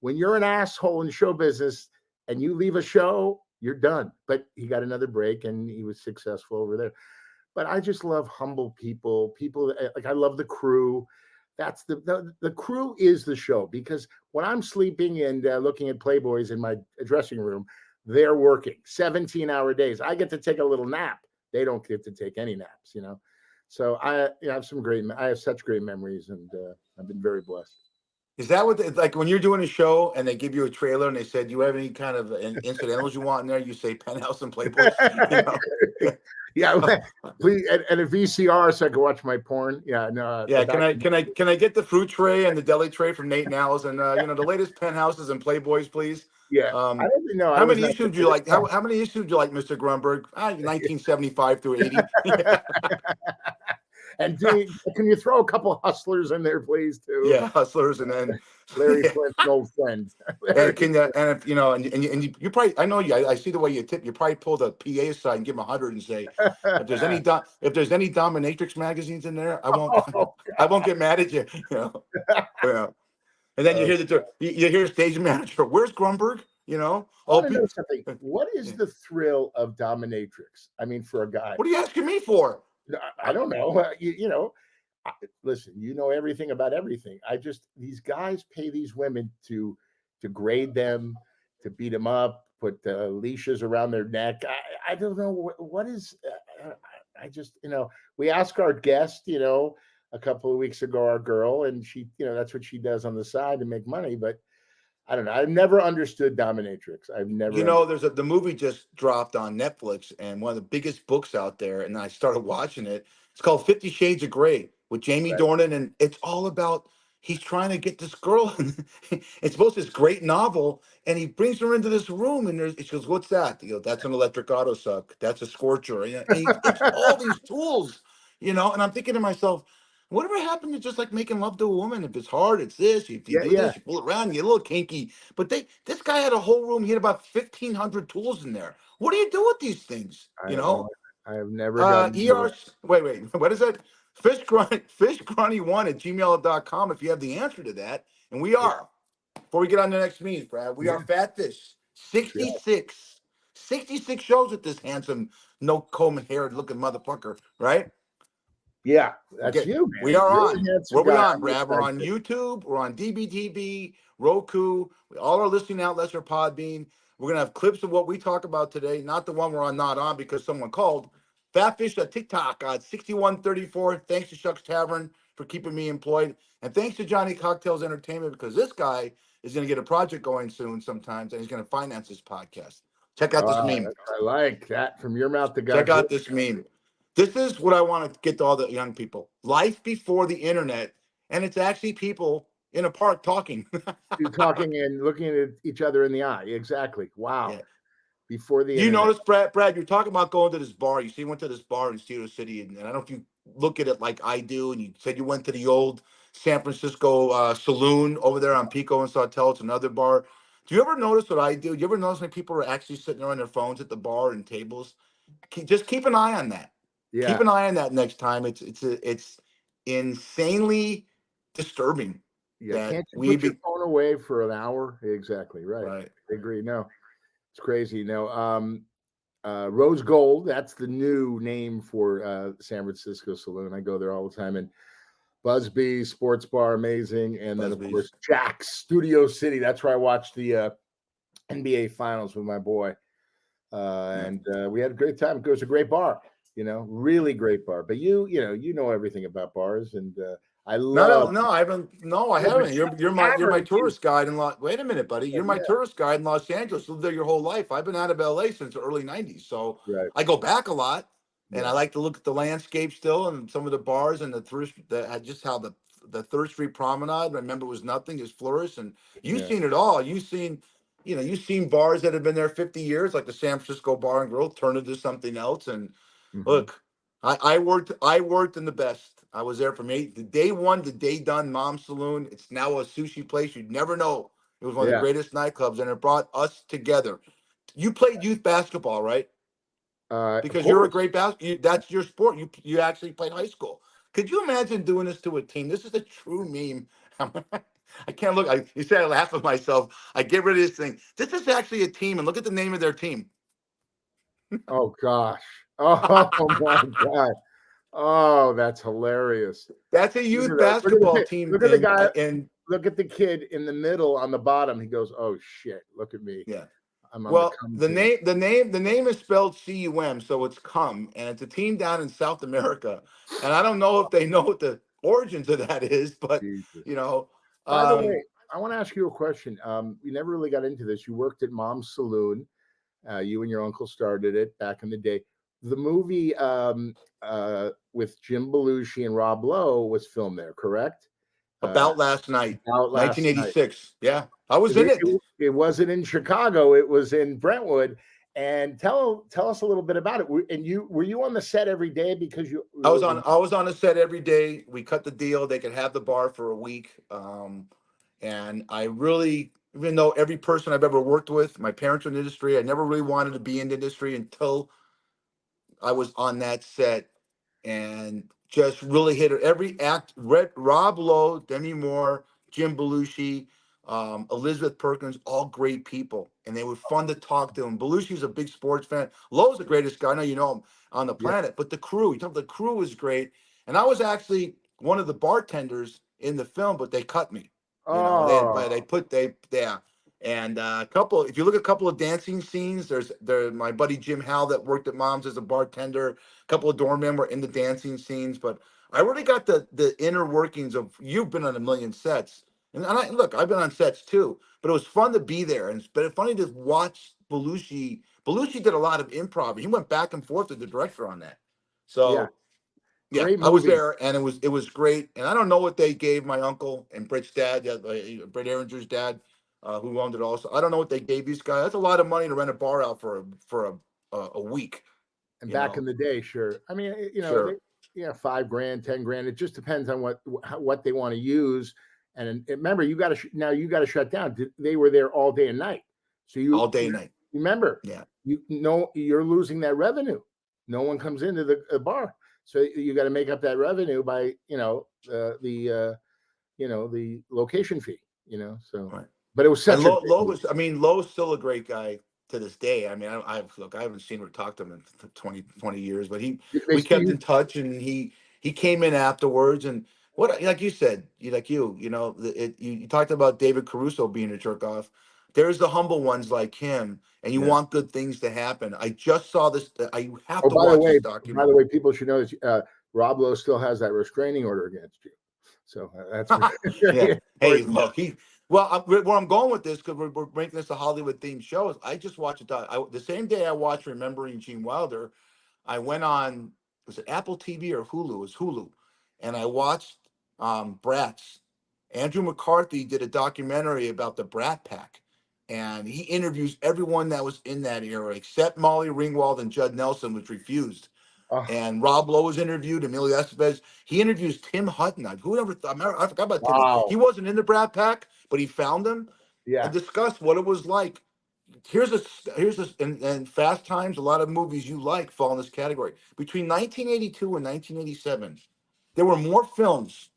When you're an asshole in show business and you leave a show, you're done. But he got another break and he was successful over there. But I just love humble people. People like I love the crew. That's the crew is the show, because when I'm sleeping and looking at Playboys in my dressing room, they're working 17-hour days. I get to take a little nap. They don't get to take any naps, you know. So I have such great memories, and I've been very blessed. Is that what like when you're doing a show and they give you a trailer and they said, "Do you have any kind of incidentals you want in there?" You say Penthouse and Playboy. You know? Yeah, please, and a VCR so I can watch my porn. Yeah, no. Yeah, can I get the fruit tray and the deli tray from Nate and Alice, and the latest Penthouses and Playboys, please? Yeah, I don't know. How many issues do you like? How many issues do you like, Mr. Grunberg? 1975 through 80. And can you throw a couple of Hustlers in there, please, too? Yeah, Hustlers, and then Larry Flint's an old friend. And can you, and if you probably, I know you. I see the way you tip. You probably pull the PA aside and give him 100 and say, if there's any dominatrix magazines in there, I won't get mad at you. Yeah. And then you hear the stage manager, "Where's Grunberg?" I want to know something. What is the thrill of dominatrix? I mean, for a guy. What are you asking me for? I don't know. Listen, you know everything about everything. These guys pay these women to grade them, to beat them up, put leashes around their neck. I don't know what is. I just we asked our guest, a couple of weeks ago, our girl, and she, that's what she does on the side to make money. But I don't know. I've never understood dominatrix. I've never. The movie just dropped on Netflix, and one of the biggest books out there, and I started watching it. It's called 50 Shades of Grey with Jamie Dornan, and it's all about he's trying to get this girl. It's supposed to be this great novel, and he brings her into this room, and she goes, "What's that?" He goes, "That's an electric auto suck. That's a scorcher." And it's all these tools, and I'm thinking to myself, whatever happened to just like making love to a woman? If it's hard, it's this. If you do this, you pull it around, you get a little kinky. But this guy had a whole room. He had about 1,500 tools in there. What do you do with these things? I have never done. Wait. What is that? Fishgrunny1@gmail.com if you have the answer to that. And we are. Before we get on to the next meeting, Brad, we are Fat Fish. 66 shows with this handsome, no comb haired looking motherfucker, right? Yeah, that's you, man. We are on. Where we on, Brad? We're on YouTube. We're on DBTV, Roku. All our listening outlets are Podbean. We're going to have clips of what we talk about today, not the one we're on not on because someone called. Fatfish at TikTok on 6134. Thanks to Shucks Tavern for keeping me employed. And thanks to Johnny Cocktails Entertainment, because this guy is going to get a project going soon sometimes, and he's going to finance this podcast. Check out this meme. I like that. From your mouth to God's. Check out this meme. This is what I want to get to all the young people. Life before the internet, and it's actually people in a park talking. You're talking and looking at each other in the eye. Exactly. Wow. Yeah. Before the internet. Notice, Brad, you're talking about going to this bar. You went to this bar in Studio City, and I don't know if you look at it like I do, and you said you went to the old San Francisco saloon over there on Pico and Sawtelle. It's another bar. Do you ever notice what I do? Do you ever notice when people are actually sitting there on their phones at the bar and tables? Just keep an eye on that. Yeah. Keep an eye on that next time. It's insanely disturbing. Yeah, can't you put your phone away for an hour? Exactly, right. I agree. No, it's crazy. No, Rose Gold, that's the new name for San Francisco Saloon. I go there all the time. And Busby Sports Bar, amazing. And then, of course, Jack's Studio City. That's where I watched the NBA Finals with my boy. And we had a great time. It was a great bar. Really great bar. But you know everything about bars, and I love. No, I haven't. No, I Yeah, but haven't. You're my Cameron too. tourist guide in Los. Wait a minute, buddy. You're my Yeah, tourist guide in Los Angeles. Lived there your whole life. I've been out of LA since the early '90s, so right. I go back a lot, and I Yeah. like to look at the landscape still, and some of the bars and the thrift. Just how the Third Street Promenade. Remember, it was nothing. It's flourished, and you've Yeah. seen it all. You've seen bars that have been there 50 years, like the San Francisco Bar and Grill, turn into something else, and Mm-hmm. look, I worked in the best. I was there from the day one to day done. Mom's Saloon. It's now a sushi place. You'd never know. It was one of the Yeah. greatest nightclubs, and it brought us together. You played youth basketball, right? Of Because you're a course. great that's your sport. You actually played high school. Could you imagine doing this to a team? This is a true meme. I can't look. You said I laugh at myself. I get rid of this thing. This is actually a team, and look at the name of their team. Oh gosh. Oh my God. Oh, that's hilarious. That's a Look youth at that. Look at the basketball kid. team, Look at the and guy. and Look at the kid in the middle on the bottom. He goes, "Oh shit! Look at me. yeah. I'm on the Well, cum the team." name is spelled cum, so it's cum, and it's a team down in South America. And I don't know if they know what the origins of that is, but Jesus. you know, By the um, way, I want to ask you a question. You never really got into this. You worked at Mom's Saloon. You and your uncle started it back in the day. The movie with Jim Belushi and Rob Lowe was filmed there, correct? Uh, about last night, Out last night. 1986. Yeah, I was in It, it. it wasn't in Chicago. It was in Brentwood. And tell us a little bit about it. And were you on the set every day because you really? I was on a set every day. We cut the deal. They could have the bar for a week. And I really, even though every person I've ever worked with, my parents were in the industry, I never really wanted to be in the industry until I was on that set, and just really hit it. Every act, Rob Lowe, Demi Moore, Jim Belushi, Elizabeth Perkins, all great people. And they were fun to talk to. And Belushi's a big sports fan. Lowe's the greatest guy. I know you know him on the Yeah. planet, but the crew, you talk the crew was great. And I was actually one of the bartenders in the film, but they cut me. Oh, Yeah. And if you look at a couple of dancing scenes, there my buddy Jim Howe that worked at Mom's as a bartender. A couple of doormen were in the dancing scenes, but I really got the inner workings of. You've been on a million sets, and I've been on sets too, but it was fun to be there, and it's been funny to watch Belushi. Belushi did a lot of improv. He went back and forth with the director on that. yeah. So yeah, Great I was movie. there, and it was great. And I don't know what they gave my uncle and Britt's dad, Britt Ehringer's dad, who owned it also. I don't know what they gave these guys. That's a lot of money to rent a bar out for a week. And back in the day, sure. I mean, Sure. $5,000, 10 grand. It just depends on what they want to use. And remember, you got to shut down. They were there all day and night. So All day and night. remember, Yeah. you're losing that revenue. No one comes into the bar. So you got to make up that revenue by, the location fee, so. Right. But it was such And a Lowe's still a great guy to this day. I mean, I haven't seen or talked to him in 20 years, but they we still kept in touch, and he came in afterwards. And what, like you said, you talked about David Caruso being a jerk off. There's the humble ones like him, and you Yeah. want good things to happen. I just saw this. I have Oh, to watch this by documentary. the way, people should know that Rob Lowe still has that restraining order against you. So that's Yeah. Hey, look, where I'm going with this, because we're making this a Hollywood themed show, is I just watched it. The same day I watched Remembering Gene Wilder, I went on, was it Apple TV or Hulu? It was Hulu. And I watched Bratz. Andrew McCarthy did a documentary about the Brat Pack. And he interviews everyone that was in that era, except Molly Ringwald and Judd Nelson, which refused. Oh, And Rob Lowe was interviewed, Emilio Estevez. He interviews Tim Hutton. Who ever thought? I forgot about Tim. wow. He wasn't in the Brat Pack, but he found him Yeah. and discussed what it was like. Here's and Fast Times. A lot of movies you like fall in this category. Between 1982 and 1987, there were more films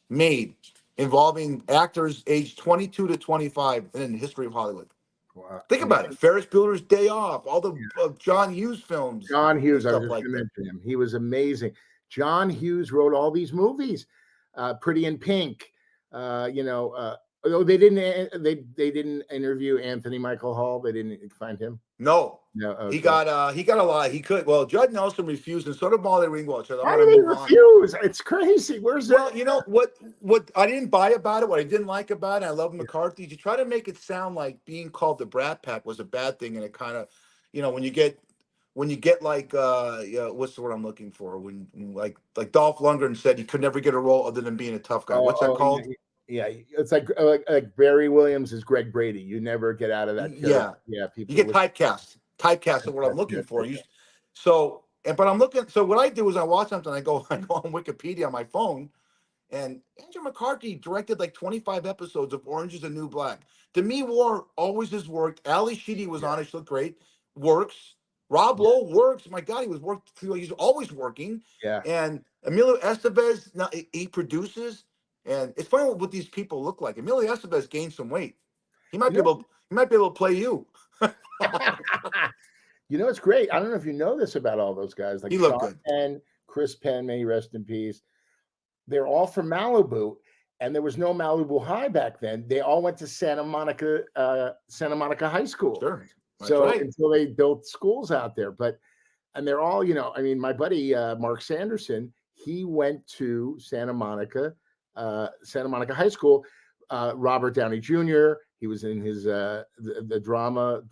made involving actors aged 22 to 25 than in the history of Hollywood. Wow. Think about it. Ferris Bueller's Day Off, all the John Hughes films. John Hughes, I was stuff just like going to that. mention him. He was amazing. John Hughes wrote all these movies, Pretty in Pink, Oh, they didn't. They didn't interview Anthony Michael Hall. They didn't find him. No. No. Okay. He got a lot. He could. Well, Judd Nelson refused, and so did Molly Ringwald. So Why did he refuse? It's crazy. Where's that? Well, you know what I didn't buy about it, what I didn't like about it, I love McCarthy. You try to make it sound like being called the Brat Pack was a bad thing, and it kind of, when you get like what's the word I'm looking for? When like Dolph Lundgren said he could never get a role other than being a tough guy. What's that called? Yeah, it's like Barry Williams is Greg Brady. You never get out of that character. Yeah. People you get typecast. Typecast is what I'm looking for. But I'm looking. So what I do is I watch something. I go on Wikipedia on my phone, and Andrew McCarthy directed like 25 episodes of Orange Is the New Black. Demi Moore always has worked. Ali Sheedy was on it. She looked great. Works. Rob Lowe works. My God, he's always working. Yeah. And Emilio Estevez, now he produces. And it's funny what these people look like. Emilio Estevez gained some weight. He might be able to play you. It's great. I don't know if you know this about all those guys. Like he looked good. And Chris Penn, may he rest in peace. They're all from Malibu, and there was no Malibu High back then. They all went to Santa Monica High School. Sure. Until they built schools out there. And they're all, my buddy Mark Sanderson, he went to Santa Monica High School. Robert Downey Jr., he was in his the drama,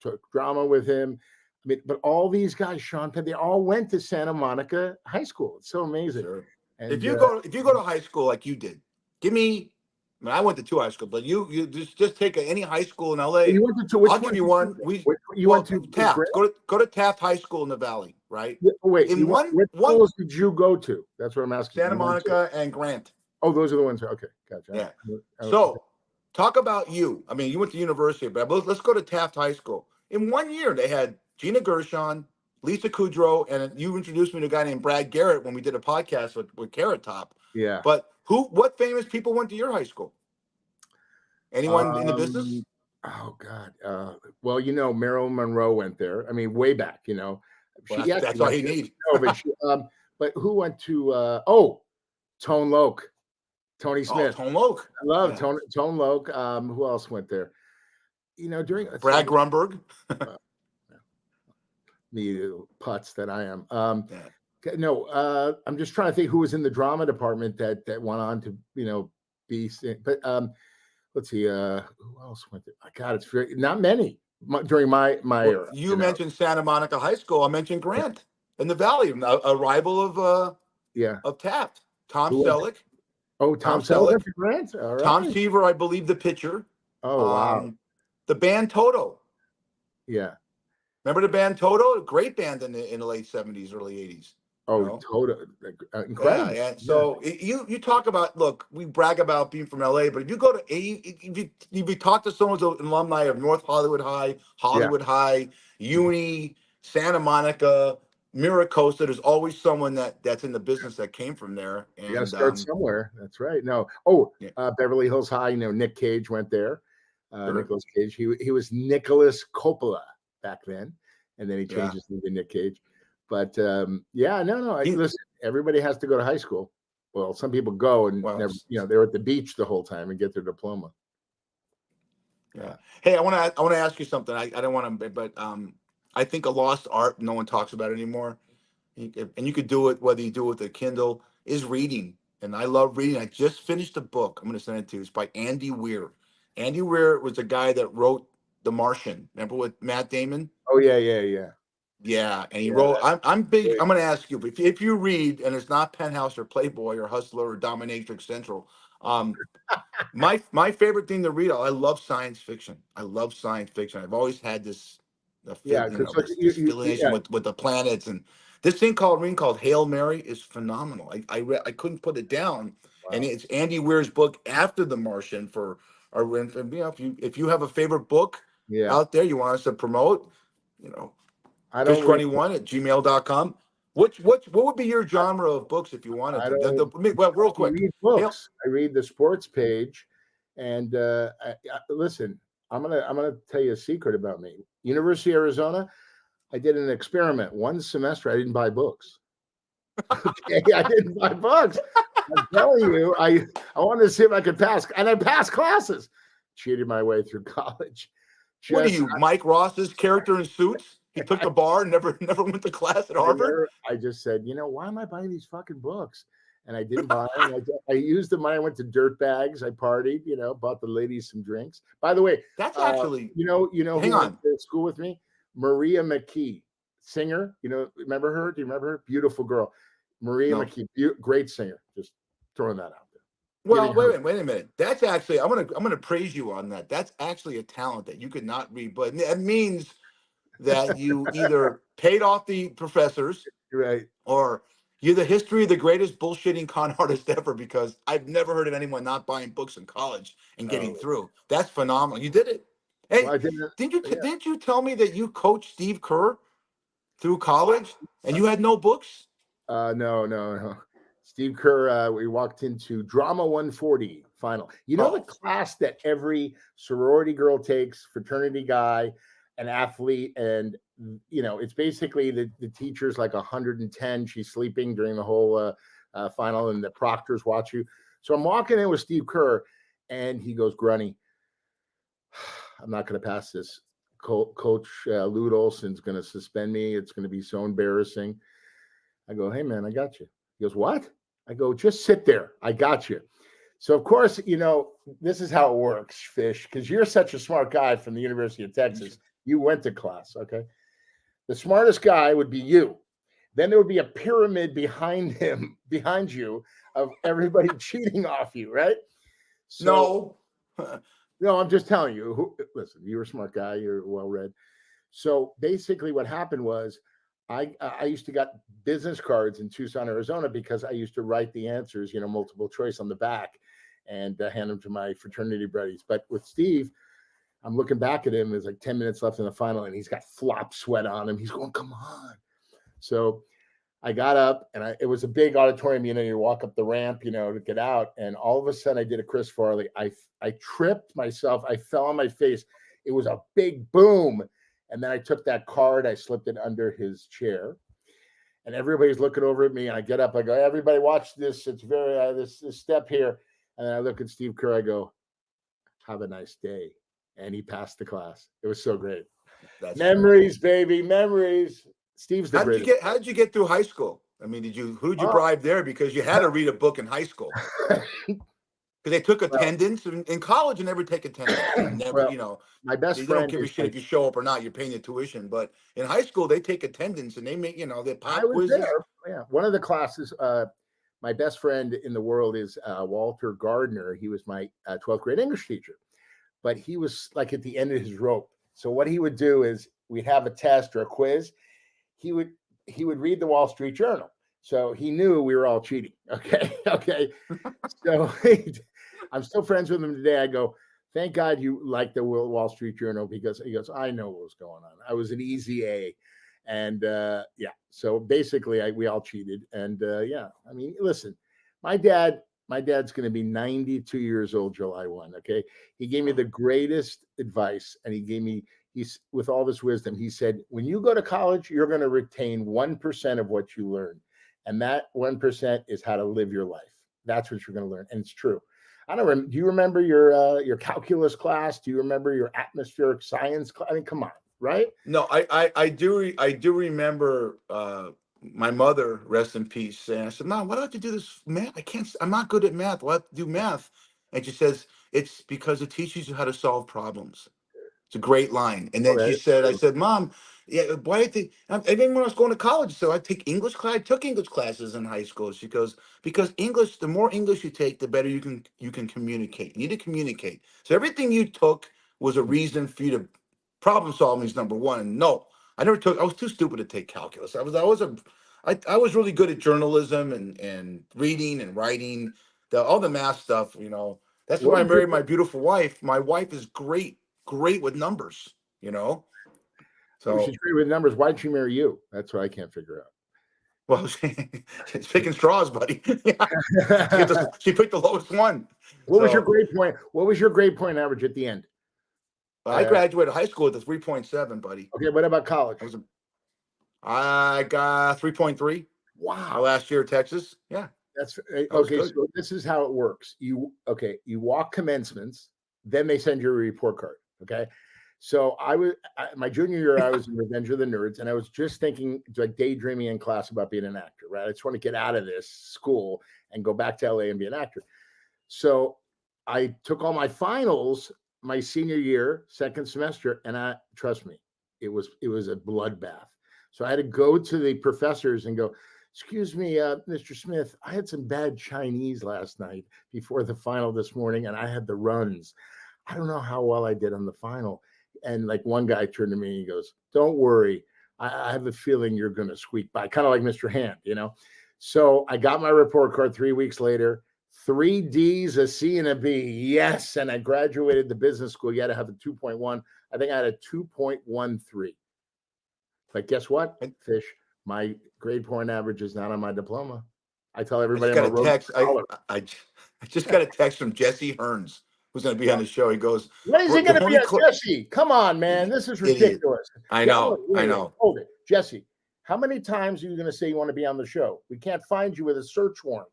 took drama with him. I mean, but all these guys, Sean Penn, they all went to Santa Monica High School. It's so amazing. Sure. And if you go to high school like you did, I went to 2 high schools, but you just take any high school in LA. You went to which I'll give you one. You went to Taft. Go to Taft High School in the Valley, right? Yeah, which schools did you go to? That's what I'm asking. Santa Monica and Grant. Oh, those are the ones. Okay, gotcha. Yeah. So talk about you. I mean, you went to university, but let's go to Taft High School. In 1 year, they had Gina Gershon, Lisa Kudrow, and you introduced me to a guy named Brad Garrett when we did a podcast with Carrot Top. Yeah. But what famous people went to your high school? Anyone in the business? Oh God. Well, Marilyn Monroe went there. I mean, way back. That's all you need. But who went to? Tone Loc, Tony Smith. Tone Loc. I love Tone Loc. Who else went there? During Brad Grunberg. Me putz that I am. No, I'm just trying to think who was in the drama department that went on to be. But let's see. Who else went there? God, it's not many during my era. You mentioned Santa Monica High School. I mentioned Grant in the Valley, a rival of Taft. Tom Selleck. Oh, Tom Selleck. Grant. All right. Tom Seaver, I believe, the pitcher. Oh wow. The band Toto. Yeah. Remember the band Toto? A great band in the late 70s, early 80s. Oh, Toto. Incredible. Yeah. So you talk about, look, we brag about being from LA, but if you go to if you talk to someone who's an alumni of North Hollywood High, High, Uni, Santa Monica, Miracosta, there's always someone that's in the business that came from there. And you got to start somewhere. That's right. No. Beverly Hills High, Nick Cage went there. Nicolas Cage. He was Nicholas Coppola back then, and then he changed his name to Nick Cage. But listen, everybody has to go to high school. Well, some people go and never, they're at the beach the whole time and get their diploma. Yeah. Hey, I want to ask you something. I don't want to, but I think a lost art no one talks about anymore, and you could do it whether you do it with a Kindle, is reading. And I love reading. I just finished a book. I'm going to send it to you. It's by Andy Weir. Andy Weir was the guy that wrote The Martian. Remember with Matt Damon? Oh yeah. Yeah, and he wrote. I'm big. I'm going to ask you if you read, and it's not Penthouse or Playboy or Hustler or Dominatrix Central. My favorite thing to read. I love science fiction. I've always had this affiliation with the planets, and this thing called Hail Mary is phenomenal. I couldn't put it down, and it's Andy Weir's book after The Martian if you have a favorite book out there you want us to promote, fish21@gmail.com. What would be your genre of books if you wanted to? Real quick. I read books. I read the sports page, and listen. I'm gonna tell you a secret about me. University of Arizona, I did an experiment. One semester, I didn't buy books. Okay, I didn't buy books. I'm telling you, I wanted to see if I could pass, and I passed classes. Cheated my way through college. What are you, Mike Ross's character in Suits? He took the bar and never went to class at Harvard? I just said, why am I buying these fucking books? And I didn't buy them. I used the money. I went to dirt bags. I partied, bought the ladies some drinks. By the way, that's actually, who hang on. went to school with me? Maria McKee, singer. Remember her? Do you remember her? Beautiful girl. Maria McKee, great singer. Just throwing that out there. Well, wait a minute. That's actually, I'm gonna praise you on that. That's actually a talent that you could not read, but that means that you either paid off the professors, right, or you're the history of the greatest bullshitting con artist ever, because I've never heard of anyone not buying books in college and getting through. That's phenomenal. You did it. Hey, well, didn't you tell me that you coached Steve Kerr through college and you had no books? No. Steve Kerr, we walked into Drama 140 final. The class that every sorority girl takes, fraternity guy, an athlete, and it's basically the teacher's like 110. She's sleeping during the whole final, and the proctors watch you. So I'm walking in with Steve Kerr, and he goes, "Grunny, I'm not going to pass this. Coach Lute Olson's going to suspend me. It's going to be so embarrassing." I go, "Hey man, I got you." He goes, "What?" I go, "Just sit there. I got you." So of course, this is how it works, Fish, because you're such a smart guy from the University of Texas. You went to class, okay? The smartest guy would be you. Then there would be a pyramid behind you, of everybody cheating off you, right? So, no, I'm just telling you. Listen, you're a smart guy. You're well-read. So basically what happened was I used to get business cards in Tucson, Arizona, because I used to write the answers, multiple choice on the back, and hand them to my fraternity buddies. But with Steve, I'm looking back at him. There's like 10 minutes left in the final, and he's got flop sweat on him. He's going, "Come on." So I got up, and it was a big auditorium. You walk up the ramp, to get out. And all of a sudden, I did a Chris Farley. I tripped myself. I fell on my face. It was a big boom. And then I took that card. I slipped it under his chair. And everybody's looking over at me. And I get up. I go, "Everybody watch this. It's very, this step here." And then I look at Steve Kerr. I go, "Have a nice day." And he passed the class. It was so great. That's memories, baby, memories. Steve's the greatest. How did you get through high school? I mean, who did you bribe there? Because you had to read a book in high school. Because they took attendance in college, and never take attendance. My best friend. They don't give a shit if you show up or not. You're paying the tuition. But in high school, they take attendance, and they make they pop quizzes. Yeah, one of the classes. My best friend in the world is Walter Gardner. He was my 12th grade English teacher, but he was like at the end of his rope. So what he would do is we'd have a test or a quiz. He would read the Wall Street Journal. So he knew we were all cheating. Okay. So I'm still friends with him today. I go, "Thank God you like the Wall Street Journal," because he goes, "I know what was going on. I was an easy A." And so basically we all cheated. And I mean, listen, my dad's going to be 92 years old July 1. Okay. He gave me the greatest advice, and he's with all this wisdom. He said, "When you go to college, you're going to retain 1% of what you learn. And that 1% is how to live your life. That's what you're going to learn." And it's true. Do you remember your calculus class? Do you remember your atmospheric science class? I mean, come on, right? No, I do remember my mother, rest in peace, saying, I said, "Mom, why do I have to do this math? I'm not good at math. Why do I have to do math?" And she says, "It's because it teaches you how to solve problems." It's a great line. And then she said, I said, "Mom, why do you think?" And then when I was going to college, so I take English class. I took English classes in high school. She goes, "Because English, the more English you take, the better you can communicate. You need to communicate. So everything you took was a reason for you to problem solving is number one." And no, I was too stupid to take calculus. I was really good at journalism and reading and writing, all the math stuff. That's why I married my beautiful wife. My wife is great with numbers. So she's great with numbers. Why'd she marry you? That's what I can't figure out. Well, she's picking straws, buddy. She picked the lowest one. What was your grade point? What was your grade point average at the end? I graduated high school with a 3.7, buddy. Okay, what about college? I got 3.3. Wow. Last year at Texas. Yeah. That's That was okay. good. So this is how it works. You walk commencements, then they send you a report card. Okay. So my junior year, I was in Revenge of the Nerds, and I was just thinking, like daydreaming in class about being an actor, right? I just want to get out of this school and go back to LA and be an actor. So I took all my finals my senior year, second semester, and trust me, it was a bloodbath. So I had to go to the professors and go, excuse me, Mr. Smith, I had some bad Chinese last night before the final this morning, and I had the runs. I don't know how well I did on the final. And like one guy turned to me and he goes, don't worry. I have a feeling you're going to squeak by, kind of like Mr. Hand, So I got my report card 3 weeks later, 3 D's, a C, and a B. Yes. And I graduated the business school. You had to have a 2.1. I think I had a 2.13. But guess what, Fish? My grade point average is not on my diploma. I tell everybody I'm a road scholar. I just got a text from Jesse Hearns, who's going to be on the show. He goes, "When is he going to be on Jesse? Come on, man, this is ridiculous." I know. Hold it, Jesse. How many times are you going to say you want to be on the show? We can't find you with a search warrant.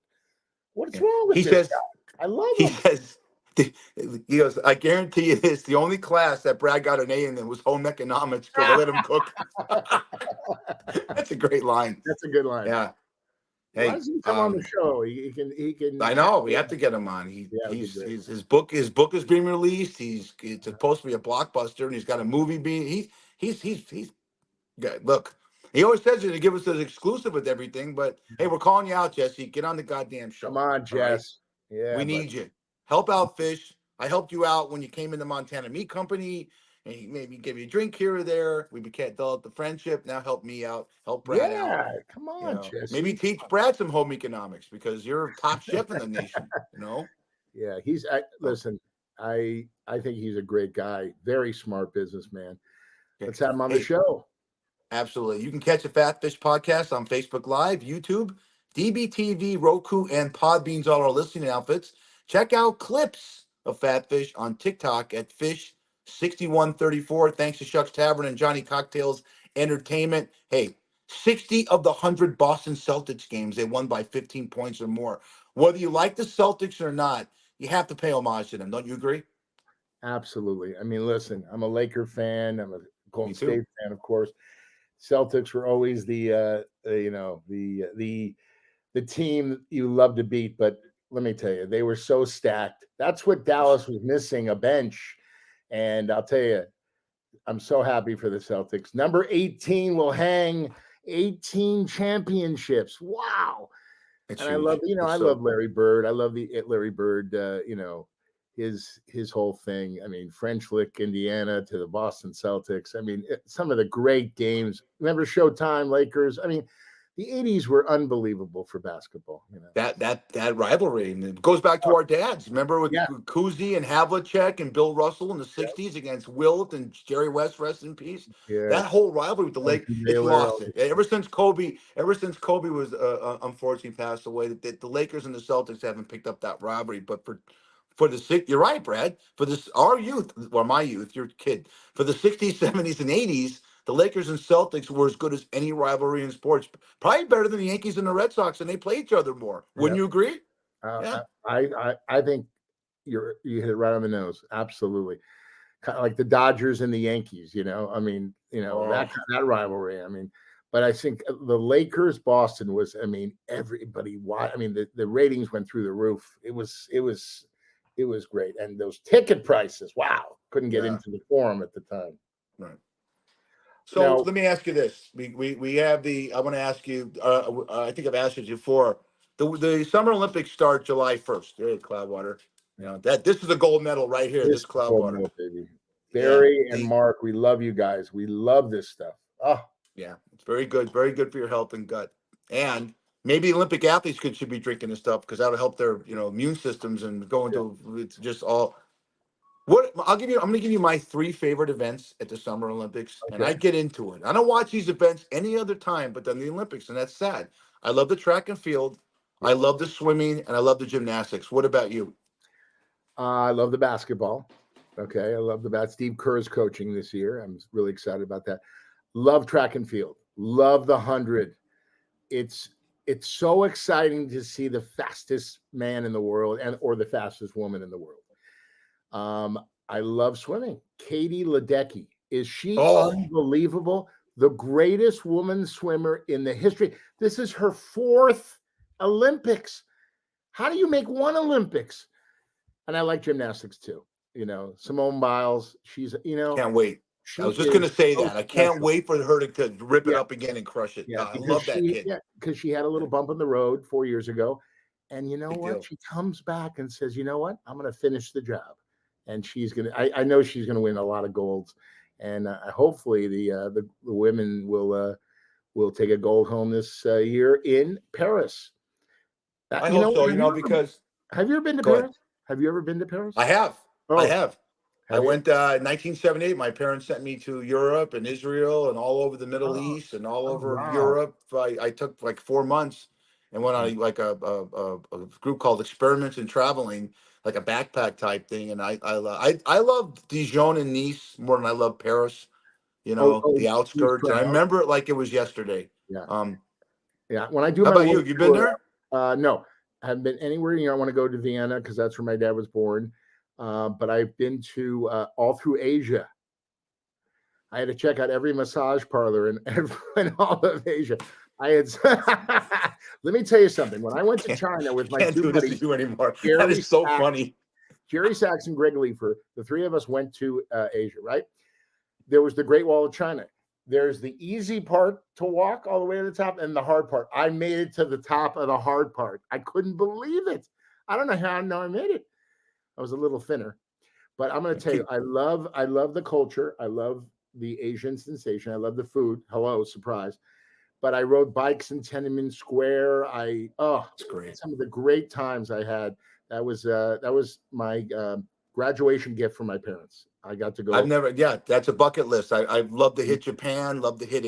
What's wrong with this guy? I love him. He goes, I guarantee you this, the only class that Brad got an A in was home economics because I let him cook. That's a great line. That's a good line. Yeah. Hey, why doesn't he come on the show? He can. I know. We have to get him on. His book is being released. It's supposed to be a blockbuster, and he's got a movie being. He's good. Look, he always says to give us an exclusive with everything, but hey, we're calling you out, Jesse. Get on the goddamn show. Come on, Jess. Right? Yeah, we need you. Help out Fish. I helped you out when you came into Montana Meat Company, and he maybe gave you a drink here or there. We developed the friendship. Now help me out. Help Brad out. Yeah, come on, Jesse. Maybe teach Brad some home economics because you're a top chef in the nation. Yeah, listen. I think he's a great guy. Very smart businessman. Let's have him on the show. Absolutely. You can catch the Fat Fish podcast on Facebook Live, YouTube, DBTV, Roku, and Podbean's all our listening outfits. Check out clips of Fat Fish on TikTok at Fish6134. Thanks to Shucks Tavern and Johnny Cocktails Entertainment. Hey, 60 of the 100 Boston Celtics games, they won by 15 points or more. Whether you like the Celtics or not, you have to pay homage to them. Don't you agree? Absolutely. I mean, listen, I'm a Laker fan. I'm a Golden State fan, of course. Celtics were always the team you love to beat, but let me tell you, they were so stacked. That's what Dallas was missing, a bench. And I'll tell you, I'm so happy for the Celtics. Number 18 will hang 18 championships. Wow. And I love, I love Larry Bird. I love Larry Bird, his whole thing. I mean, French Lick, Indiana to the Boston Celtics. I mean, some of the great games. Remember Showtime, Lakers? I mean, the 80s were unbelievable for basketball. That rivalry, and it goes back to our dads. Remember with Kuzi and Havlicek and Bill Russell in the 60s against Wilt and Jerry West, rest in peace. Yeah. That whole rivalry with the Lakers, it's lost it. Ever since Kobe was unfortunately passed away, the Lakers and the Celtics haven't picked up that rivalry. But for the you're right, Brad. For our youth, or my youth, your kid, for the 60s, 70s, and 80s. The Lakers and Celtics were as good as any rivalry in sports. Probably better than the Yankees and the Red Sox, and they play each other more. Wouldn't you agree? Yeah. I think you hit it right on the nose. Absolutely. Kind of like the Dodgers and the Yankees, I mean, that rivalry. I mean, but I think the Lakers, Boston was, everybody watched. I mean, the ratings went through the roof. It was great. And those ticket prices, wow, couldn't get into the Forum at the time. Right. So let me ask you this: we have I want to ask you. I think I've asked you before. The Summer Olympics start July 1st. There, Cloudwater. This is a gold medal right here. This Cloudwater, baby. Barry and Mark, we love you guys. We love this stuff. Oh, yeah, it's very good for your health and gut. And maybe Olympic athletes should be drinking this stuff because that'll help their immune systems and go into it's just all. I'm going to give you my 3 favorite events at the Summer Olympics, and I get into it. I don't watch these events any other time but then the Olympics, and that's sad. I love the track and field, I love the swimming, and I love the gymnastics. What about you? I love the basketball. Okay, I love Steve Kerr's coaching this year. I'm really excited about that. Love track and field. Love the 100. It's it's so exciting to see the fastest man in the world or the fastest woman in the world. I love swimming. Katie Ledecky. Is she unbelievable? The greatest woman swimmer in the history. This is her 4th Olympics. How do you make one Olympics? And I like gymnastics too. Simone Biles. She's, Can't wait. she I was just going to say so that. I can't special. wait for her to rip it up again and crush it. Yeah, I love that kid. Yeah, because she had a little bump in the road 4 years ago. And you know Big what? deal. She comes back and says, you know what? I'm going to finish the job. And she's going to, I know she's going to win a lot of golds. And hopefully the women will take a gold home this year in Paris. I hope so, because. Have you ever been to Paris? Have you ever been to Paris? I have. Oh, I have. I went in 1978. My parents sent me to Europe and Israel and all over the Middle East and all over Europe. I took like 4 months and went on like a group called Experiments in Traveling, like a backpack type thing. And I love Dijon and Nice more than I love Paris. The outskirts. And I remember it like it was yesterday. Yeah. When I do how my about you? Have you been there? No, I haven't been anywhere. I want to go to Vienna because that's where my dad was born. But I've been to all through Asia. I had to check out every massage parlor in all of Asia. I had. Let me tell you something. When I went to China with my two buddies, this to you anymore. That is so funny. Jerry Sachs and Greg Leifer, the three of us went to Asia. Right? There was the Great Wall of China. There's the easy part to walk all the way to the top, and the hard part. I made it to the top of the hard part. I couldn't believe it. I don't know how I made it. I was a little thinner, but I'm going to tell you, I love the culture. I love the Asian sensation. I love the food. Hello, surprise. But I rode bikes in Tiananmen Square. It's great. Some of the great times I had. That was my graduation gift from my parents. I got to go. That's a bucket list. I'd love to hit Japan, love to hit,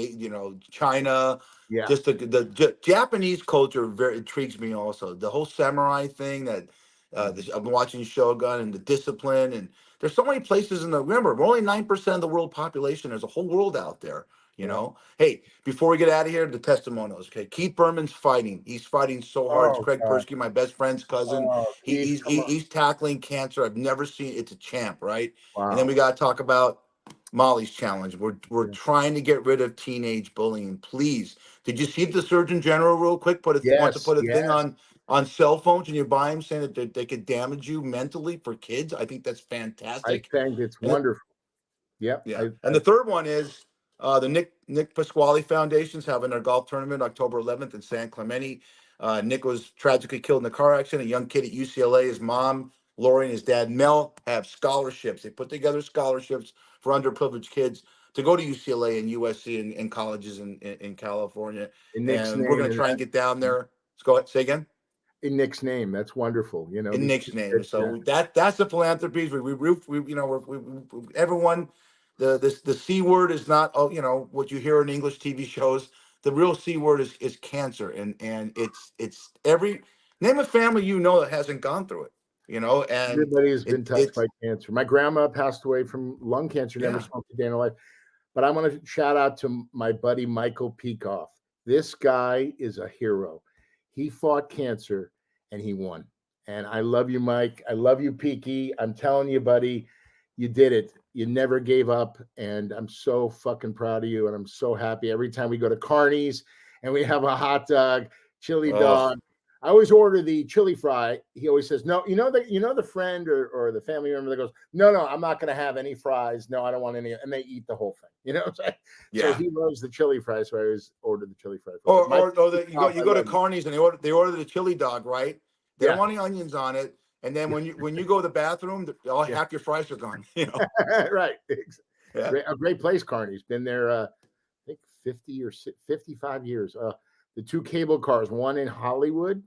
China. Yeah. Just the Japanese culture very intrigues me also. The whole samurai thing that I've been watching Shogun and the discipline. And there's so many places remember, we're only 9% of the world population. There's a whole world out there. Hey, before we get out of here, the testimonials. Okay, Keith Berman's fighting. He's fighting so hard. It's Craig Persky, my best friend's cousin. He's tackling cancer. I've never seen. It's a champ, right? Wow. And then we got to talk about Molly's challenge. We're trying to get rid of teenage bullying. Please, did you see the Surgeon General real quick? Wants to put a thing on cell phones and you buy them, saying that they could damage you mentally for kids. I think that's fantastic. I think it's wonderful. Yep. Yeah. And the third one is. The Nick Pasquale Foundation's having their golf tournament October 11th in San Clemente. Nick was tragically killed in a car accident. A young kid at UCLA, his mom, Lori, and his dad, Mel, have scholarships. They put together scholarships for underprivileged kids to go to UCLA and USC and colleges in California. And we're going to try and get down there. Let's go ahead. Say again. In Nick's name. That's wonderful. In Nick's name. So that's the philanthropies. Everyone. The C word is not what you hear in English TV shows. The real C word is cancer, and it's every name a family that hasn't gone through it. And everybody has been touched by cancer. My grandma passed away from lung cancer. Never smoked a day in her life. But I want to shout out to my buddy Michael Peikoff. This guy is a hero. He fought cancer and he won. And I love you, Mike. I love you, Peaky. I'm telling you, buddy, you did it. You never gave up, and I'm so fucking proud of you, and I'm so happy. Every time we go to Carney's and we have a hot dog, chili dog, I always order the chili fry. He always says, no, the friend or the family member that goes, no, I'm not going to have any fries. No, I don't want any. And they eat the whole thing. You know what I'm saying? Yeah. So he loves the chili fry, so I always order the chili fry. You go to Carney's and they order the chili dog, right? They don't want any onions on it. And then when you go to the bathroom, half your fries are gone. Right. Yeah. A great place, Carney's. Been there, I think 50 or 55 years. The two cable cars, one in Hollywood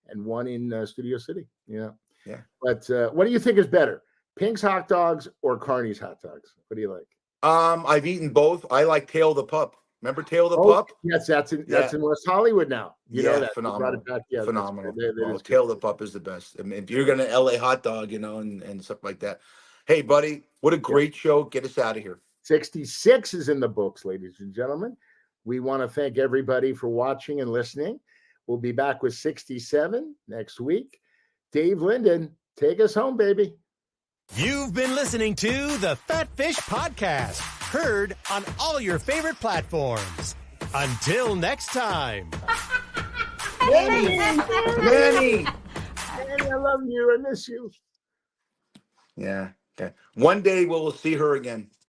and one in Studio City. Yeah. But what do you think is better, Pink's hot dogs or Carney's hot dogs? What do you like? I've eaten both. I like Tail the Pup. Remember Tail the Pup? Yes, that's in West Hollywood now. You know that. Phenomenal. Phenomenal. Tail the Pup is the best. I mean, if you're going to LA hot dog, and stuff like that. Hey, buddy, what a great show. Get us out of here. 66 is in the books, ladies and gentlemen. We want to thank everybody for watching and listening. We'll be back with 67 next week. Dave Linden, take us home, baby. You've been listening to the Fat Fish Podcast, heard on all your favorite platforms. Until next time. Manny, Manny, I love you. I miss you. Yeah. Okay. One day we'll see her again.